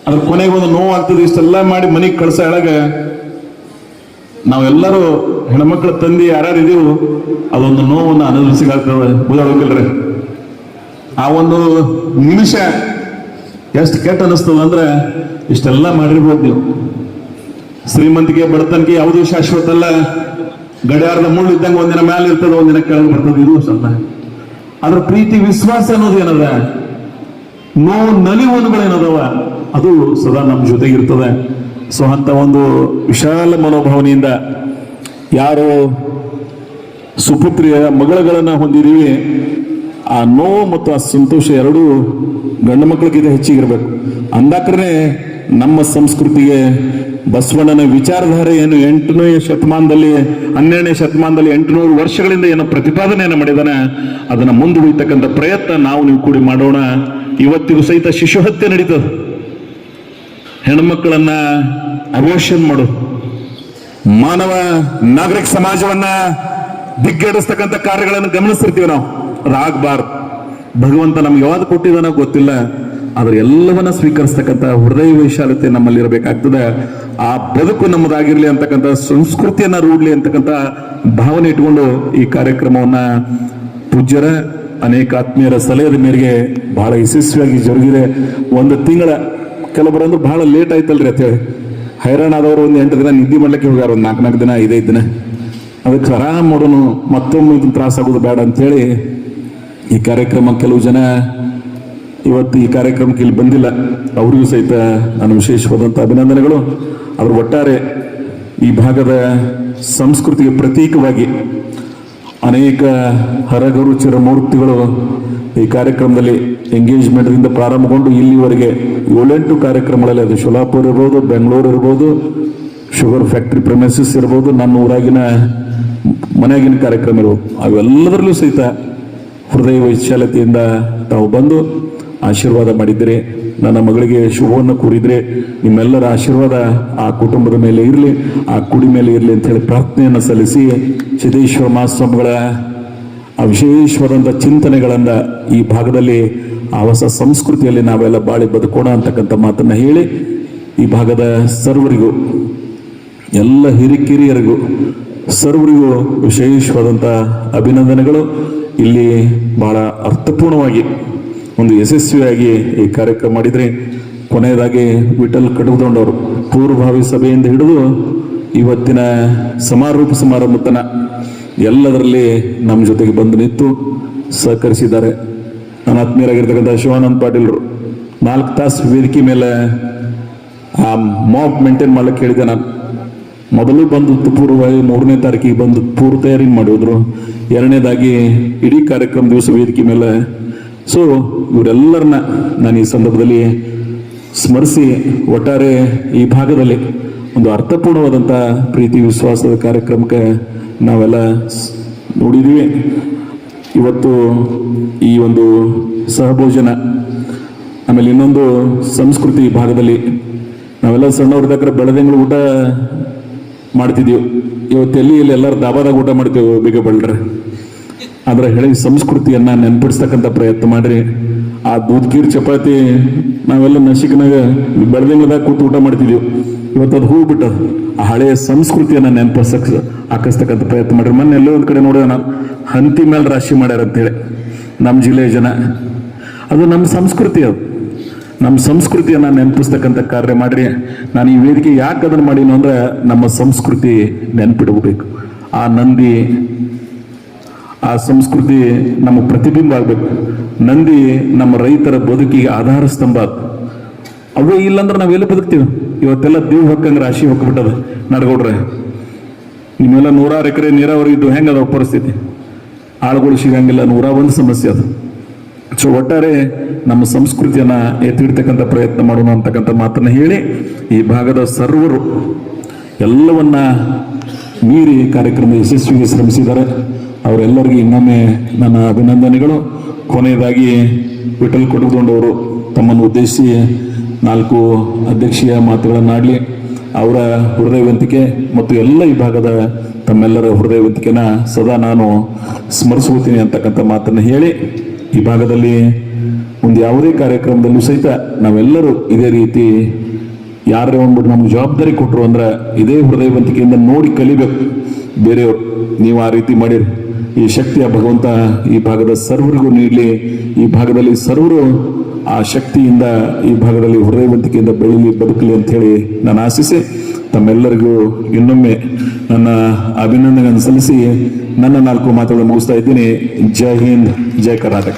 ಅದ್ರ ಕೊನೆಗೆ ಒಂದು ನೋವು ಆಗ್ತದೆ. ಇಷ್ಟೆಲ್ಲ ಮಾಡಿ ಮನೆಗೆ ಕಳ್ಸ ಹೇಳಾಗ ನಾವೆಲ್ಲರೂ ಹೆಣ್ಮಕ್ಳ ತಂದಿ ಯಾರ್ಯಾರು ಇದೀವು ಅದೊಂದು ನೋವನ್ನು ಅನುಭವಿಸಿಗಾಗ್ತದೆ. ಬುಧಾಡೋಕಿಲ್ರಿ, ಆ ಒಂದು ನಿಮಿಷ ಎಷ್ಟು ಕೆಟ್ಟ ಅನಿಸ್ತದ ಅಂದ್ರೆ ಇಷ್ಟೆಲ್ಲ ಮಾಡಿರ್ಬೋದು ನೀವು. ಶ್ರೀಮಂತಿಕೆ ಬಡತನಕ್ಕೆ ಯಾವುದೂ ಶಾಶ್ವತ ಅಲ್ಲ. ಗಡಿಯಾರದ ಮುಳ್ಳು ಇದ್ದಂಗೆ ಒಂದಿನ ಮ್ಯಾಲೆ ಇರ್ತದೆ, ಒಂದಿನ ಕೆಳಗೆ ಬರ್ತದೆ. ಇದು ಅಲ್ಲ. ಅದ್ರ ಪ್ರೀತಿ ವಿಶ್ವಾಸ ಅನ್ನೋದು ಏನದ, ನೋವು ನಲಿವುಗಳೇನದವ ಅದು ಸದಾ ನಮ್ಮ ಜೊತೆಗಿರ್ತದೆ. ಸೊ ಅಂತ ಒಂದು ವಿಶಾಲ ಮನೋಭಾವನೆಯಿಂದ ಯಾರು ಸುಪುತ್ರಿಯ ಮಗಳನ್ನ ಹೊಂದಿದೀವಿ, ಆ ನೋವು ಮತ್ತು ಆ ಸಂತೋಷ ಎರಡೂ ಗಂಡು ಮಕ್ಕಳಿಗಿಂತ ಹೆಚ್ಚಿಗಿರ್ಬೇಕು. ಅಂದಾಕ್ರೆ ನಮ್ಮ ಸಂಸ್ಕೃತಿಗೆ ಬಸವಣ್ಣನ ವಿಚಾರಧಾರೆ ಏನು 8ನೇ ಶತಮಾನದಲ್ಲಿ 12ನೇ ಶತಮಾನದಲ್ಲಿ 800 ವರ್ಷಗಳಿಂದ ಏನೋ ಪ್ರತಿಪಾದನೆಯನ್ನು ಮಾಡಿದಾನೆ, ಅದನ್ನ ಮುಂದೂಡಿತಕ್ಕಂಥ ಪ್ರಯತ್ನ ನಾವು ನೀವು ಕೂಡಿ ಮಾಡೋಣ. ಇವತ್ತಿಗೂ ಸಹಿತ ಶಿಶು ಹತ್ಯೆ ನಡೀತದೆ, ಹೆಣ್ಮಕ್ಕಳನ್ನ ಅಬೋಷನ್ ಮಾಡು, ಮಾನವ ನಾಗರಿಕ ಸಮಾಜವನ್ನ ದಿಗ್ಗಡಿಸ್ತಕ್ಕಂಥ ಕಾರ್ಯಗಳನ್ನು ಗಮನಿಸ್ತಿರ್ತೀವಿ ನಾವು. ಅದಾಗಬಾರ್ದು. ಭಗವಂತ ನಮ್ಗೆ ಯಾವ್ದು ಕೊಟ್ಟಿದಾನೋ ಗೊತ್ತಿಲ್ಲ, ಆದ್ರೆ ಎಲ್ಲವನ್ನ ಸ್ವೀಕರಿಸ್ತಕ್ಕಂಥ ಹೃದಯ ವೈಶಾಲತೆ ನಮ್ಮಲ್ಲಿ ಇರಬೇಕಾಗ್ತದೆ. ಆ ಬದುಕು ನಮ್ಮದಾಗಿರ್ಲಿ ಅಂತಕ್ಕಂಥ ಸಂಸ್ಕೃತಿಯನ್ನ ರೂಢಲಿ ಅಂತಕ್ಕಂಥ ಭಾವನೆ ಇಟ್ಕೊಂಡು ಈ ಕಾರ್ಯಕ್ರಮವನ್ನ ಪೂಜ್ಯರ ಅನೇಕ ಆತ್ಮೀಯರ ಸಲಹೆಯ ಮೇರೆಗೆ ಬಹಳ ಯಶಸ್ವಿಯಾಗಿ ಜರುಗಿದೆ. ಒಂದು ತಿಂಗಳ, ಕೆಲವರಂದ್ರೆ ಬಹಳ ಲೇಟ್ ಆಯ್ತಲ್ರಿ ಅಂತೇಳಿ ಹೈರಾಣಾದವರು ಒಂದು 8 ದಿನ ನಿದ್ದೆ ಮಾಡ್ಲಿಕ್ಕೆ ಹೋಗ್ಯಾರ, ಒಂದು 4 ದಿನ 5 ದಿನ. ಅದಕ್ಕೆ ಆರಾಮ್ ಮಾಡೋನು, ಮತ್ತೊಮ್ಮೆ ಇದನ್ನು ತ್ರಾಸಾಗೋದು ಬೇಡ ಅಂತೇಳಿ ಈ ಕಾರ್ಯಕ್ರಮ ಕೆಲವು ಜನ ಇವತ್ತು ಈ ಕಾರ್ಯಕ್ರಮಕ್ಕೆ ಇಲ್ಲಿ ಬಂದಿಲ್ಲ, ಅವರಿಗೂ ಸಹಿತ ನಾನು ವಿಶೇಷವಾದಂಥ ಅಭಿನಂದನೆಗಳು. ಅವರು ಒಟ್ಟಾರೆ ಈ ಭಾಗದ ಸಂಸ್ಕೃತಿಗೆ ಪ್ರತೀಕವಾಗಿ ಅನೇಕ ಹರಗರುಚಿರ ಮೂರ್ತಿಗಳು ಈ ಕಾರ್ಯಕ್ರಮದಲ್ಲಿ ಎಂಗೇಜ್ಮೆಂಟ್ದಿಂದ ಪ್ರಾರಂಭಗೊಂಡು ಇಲ್ಲಿವರೆಗೆ 7-8 ಕಾರ್ಯಕ್ರಮಗಳಲ್ಲಿ, ಅದು ಶೋಲಾಪುರ ಇರ್ಬೋದು, ಬೆಂಗಳೂರು ಇರ್ಬೋದು, ಶುಗರ್ ಫ್ಯಾಕ್ಟ್ರಿ ಪ್ರೆಮಿಸಸ್ ಇರ್ಬೋದು, ನನ್ನ ಊರಾಗಿನ ಮನೆಯಾಗಿನ ಕಾರ್ಯಕ್ರಮ ಇರ್ಬೋದು, ಅವೆಲ್ಲದರಲ್ಲೂ ಸಹಿತ ಹೃದಯ ವೈಶಾಲತೆಯಿಂದ ತಾವು ಬಂದು ಆಶೀರ್ವಾದ ಮಾಡಿದ್ದೀರಿ. ನನ್ನ ಮಗಳಿಗೆ ಶುಭವನ್ನು ಕೋರಿದ್ರೆ ನಿಮ್ಮೆಲ್ಲರ ಆಶೀರ್ವಾದ ಆ ಕುಟುಂಬದ ಮೇಲೆ ಇರಲಿ, ಆ ಕುಡಿ ಮೇಲೆ ಇರಲಿ ಅಂತ ಹೇಳಿ ಪ್ರಾರ್ಥನೆಯನ್ನು ಸಲ್ಲಿಸಿ, ಸಿದ್ದೇಶ್ವರ ಮಹಾಸ್ವಾಮಿಗಳ ಆ ವಿಶೇಷವಾದಂಥ ಚಿಂತನೆಗಳನ್ನ ಈ ಭಾಗದಲ್ಲಿ ಆ ಹೊಸ ಸಂಸ್ಕೃತಿಯಲ್ಲಿ ನಾವೆಲ್ಲ ಬಾಳಿ ಬದುಕೋಣ ಅಂತಕ್ಕಂಥ ಮಾತನ್ನ ಹೇಳಿ, ಈ ಭಾಗದ ಸರ್ವರಿಗೂ, ಎಲ್ಲ ಹಿರಿಕಿರಿಯರಿಗೂ ಸರ್ವರಿಗೂ ವಿಶೇಷವಾದಂಥ ಅಭಿನಂದನೆಗಳು. ಇಲ್ಲಿ ಬಹಳ ಅರ್ಥಪೂರ್ಣವಾಗಿ ಒಂದು ಯಶಸ್ವಿಯಾಗಿ ಈ ಕಾರ್ಯಕ್ರಮ ಮಾಡಿದ್ರೆ, ಕೊನೆಯದಾಗಿ ವಿಠಲ್ ಕಡುಗದೊಂಡವರು ಪೂರ್ವಭಾವಿ ಸಭೆಯಿಂದ ಹಿಡಿದು ಇವತ್ತಿನ ಸಮಾರಂಭ ತನ ಎಲ್ಲದರಲ್ಲಿ ನಮ್ಮ ಜೊತೆಗೆ ಬಂದು ನಿಂತು ಸಹಕರಿಸಿದ್ದಾರೆ. ನನ್ನ ಆತ್ಮೀಯರಾಗಿರ್ತಕ್ಕಂಥ ಶಿವಾನಂದ ಪಾಟೀಲ್ರು 4 ತಾಸು ವೇದಿಕೆ ಮೇಲೆ ಆ ಮಾಪ್ ಮೇಂಟೈನ್ ಮಾಡ್ಲಿಕ್ಕೆ ಹೇಳಿದೆ. ನಾನು ಮೊದಲು ಬಂದು ಪೂರ್ವಭಾವಿ 3ನೇ ತಾರೀಕಿಗೆ ಬಂದು ಪೂರ್ವ ತಯಾರಿ ಮಾಡಿದ್ರು, 2ನೇದಾಗಿ ಇಡೀ ಕಾರ್ಯಕ್ರಮ ದಿವಸ ವೇದಿಕೆ ಮೇಲೆ. ಸೊ ಇವರೆಲ್ಲರನ್ನ ನಾನು ಈ ಸಂದರ್ಭದಲ್ಲಿ ಸ್ಮರಿಸಿ, ಒಟ್ಟಾರೆ ಈ ಭಾಗದಲ್ಲಿ ಒಂದು ಅರ್ಥಪೂರ್ಣವಾದಂಥ ಪ್ರೀತಿ ವಿಶ್ವಾಸದ ಕಾರ್ಯಕ್ರಮಕ್ಕೆ ನಾವೆಲ್ಲ ನೋಡಿದ್ದೀವಿ. ಇವತ್ತು ಈ ಒಂದು ಸಹಭೋಜನ, ಆಮೇಲೆ ಇನ್ನೊಂದು ಸಂಸ್ಕೃತಿ ಭಾಗದಲ್ಲಿ ನಾವೆಲ್ಲ ಸಣ್ಣವ್ರದಾಗ್ರೆ ಬೆಳದಿಂಗಳು ಊಟ ಮಾಡ್ತಿದ್ದೀವಿ. ಇವತ್ತು ಎಲ್ಲಿ ಇಲ್ಲಿ ಎಲ್ಲರೂ ದಾಬಾದಾಗ ಊಟ ಮಾಡ್ತೀವಿ ಬೇಗ ಬಳ್ಳ್ರೆ. ಆದ್ರೆ ಹೇಳಿ ಸಂಸ್ಕೃತಿಯನ್ನ ನೆನ್ಪಿಡ್ಸ್ತಕ್ಕಂಥ ಪ್ರಯತ್ನ ಮಾಡ್ರಿ. ಆ ದೂದ್ ಕೀರ್ ಚಪಾತಿ ನಾವೆಲ್ಲ ನಶಿಕನಾಗ ಬೆಳದಿಂಗದಾಗ ಕೂತು ಊಟ ಮಾಡ್ತಿದ್ದೀವಿ. ಇವತ್ತು ಅದು ಹೋಗ್ಬಿಟ್ಟದು. ಆ ಹಳೆಯ ಸಂಸ್ಕೃತಿಯನ್ನ ಹಾಕಿಸ್ತಕ್ಕಂಥ ಪ್ರಯತ್ನ ಮಾಡ್ರಿ. ಮೊನ್ನೆ ಎಲ್ಲೋ ಒಂದ್ ಕಡೆ ನೋಡಿದ ನಾನು ಹಂತಿ ಮೇಲೆ ರಾಶಿ ಮಾಡ್ಯಾರ ಅಂತೇಳಿ ನಮ್ಮ ಜಿಲ್ಲೆಯ ಜನ. ಅದು ನಮ್ಮ ಸಂಸ್ಕೃತಿ, ಅದು ನಮ್ಮ ಸಂಸ್ಕೃತಿಯನ್ನ ನೆನಪಿಸ್ತಕ್ಕಂಥ ಕಾರ್ಯ ಮಾಡ್ರಿ. ನಾನು ಈ ವೇದಿಕೆ ಯಾಕೆ ಅದನ್ನು ಮಾಡೀನಿ ಅಂದ್ರೆ ನಮ್ಮ ಸಂಸ್ಕೃತಿ ನೆನ್ಪಿಡ್ಬೇಕು. ಆ ನಂದಿ, ಆ ಸಂಸ್ಕೃತಿ ನಮ್ಮ ಪ್ರತಿಬಿಂಬ ಆಗ್ಬೇಕು. ನಂದಿ ನಮ್ಮ ರೈತರ ಬದುಕಿಗೆ ಆಧಾರ ಸ್ತಂಭ. ಅವೇ ಇಲ್ಲಾಂದ್ರೆ ನಾವೆಲ್ಲ ಬದುಕ್ತೀವಿ. ಇವತ್ತೆಲ್ಲ ದೇವ್ ಹೊಕ್ಕಂಗೆ ರಾಶಿ ಹೊಕ್ಬಿಟ್ಟದ ನಡ್ಕೊಡ್ರೆ. ನಿಮ್ಮೆಲ್ಲ 100 ಎಕರೆ ನೀರಾವರಿ ಇದ್ದು ಹೆಂಗದ ಪರಿಸ್ಥಿತಿ? ಆಳುಗಳು ಸಿಗಂಗಿಲ್ಲ, 101 ಸಮಸ್ಯೆ ಅದು. ಸೊ ಒಟ್ಟಾರೆ ನಮ್ಮ ಸಂಸ್ಕೃತಿಯನ್ನ ಎತ್ತಿಡ್ತಕ್ಕಂಥ ಪ್ರಯತ್ನ ಮಾಡೋಣ ಅಂತಕ್ಕಂಥ ಮಾತನ್ನ ಹೇಳಿ, ಈ ಭಾಗದ ಸರ್ವರು ಎಲ್ಲವನ್ನ ಮೀರಿ ಕಾರ್ಯಕ್ರಮ ಯಶಸ್ವಿಗೆ ಶ್ರಮಿಸಿದ್ದಾರೆ. ಅವರೆಲ್ಲರಿಗೂ ಇನ್ನೊಮ್ಮೆ ನನ್ನ ಅಭಿನಂದನೆಗಳು. ಕೊನೆಯದಾಗಿ ವಿಠಲ್ ಕೊಡಗುಂಡವರು ತಮ್ಮನ್ನು ಉದ್ದೇಶಿಸಿ 4 ಅಧ್ಯಕ್ಷೀಯ ಮಾತುಗಳನ್ನಾಡಲಿ. ಅವರ ಹೃದಯವಂತಿಕೆ ಮತ್ತು ಎಲ್ಲ ಈ ಭಾಗದ ತಮ್ಮೆಲ್ಲರ ಹೃದಯವಂತಿಕೆನ ಸದಾ ನಾನು ಸ್ಮರಿಸ್ಕೋತೀನಿ ಅಂತಕ್ಕಂಥ ಮಾತನ್ನು ಹೇಳಿ, ಈ ಭಾಗದಲ್ಲಿ ಒಂದು ಯಾವುದೇ ಕಾರ್ಯಕ್ರಮದಲ್ಲೂ ಸಹಿತ ನಾವೆಲ್ಲರೂ ಇದೇ ರೀತಿ ಯಾರೇ ಒಂದ್ಬಿಟ್ಟು ನಮ್ಗೆ ಜವಾಬ್ದಾರಿ ಕೊಟ್ಟರು ಅಂದ್ರೆ ಇದೇ ಹೃದಯವಂತಿಕೆಯಿಂದ ನೋಡಿ ಕಲಿಬೇಕು ಬೇರೆಯವರು. ನೀವು ಆ ರೀತಿ ಮಾಡಿರಿ. ಈ ಶಕ್ತಿಯ ಭಗವಂತ ಈ ಭಾಗದ ಸರ್ವರಿಗೂ ನೀಡಲಿ. ಈ ಭಾಗದಲ್ಲಿ ಸರ್ವರು ಆ ಶಕ್ತಿಯಿಂದ ಈ ಭಾಗದಲ್ಲಿ ಹೃದಯವಂತಿಕೆಯಿಂದ ಬೆಳೀಲಿ, ಬದುಕಲಿ ಅಂತ ಹೇಳಿ ನಾನು ಆಶಿಸಿ ತಮ್ಮೆಲ್ಲರಿಗೂ ಇನ್ನೊಮ್ಮೆ ನನ್ನ ಅಭಿನಂದನೆ ಸಲ್ಲಿಸಿ ನನ್ನ 4 ಮಾತುಗಳನ್ನು ಮುಗಿಸ್ತಾ ಇದ್ದೀನಿ. ಜೈ ಹಿಂದ್, ಜೈ ಕರ್ನಾಟಕ.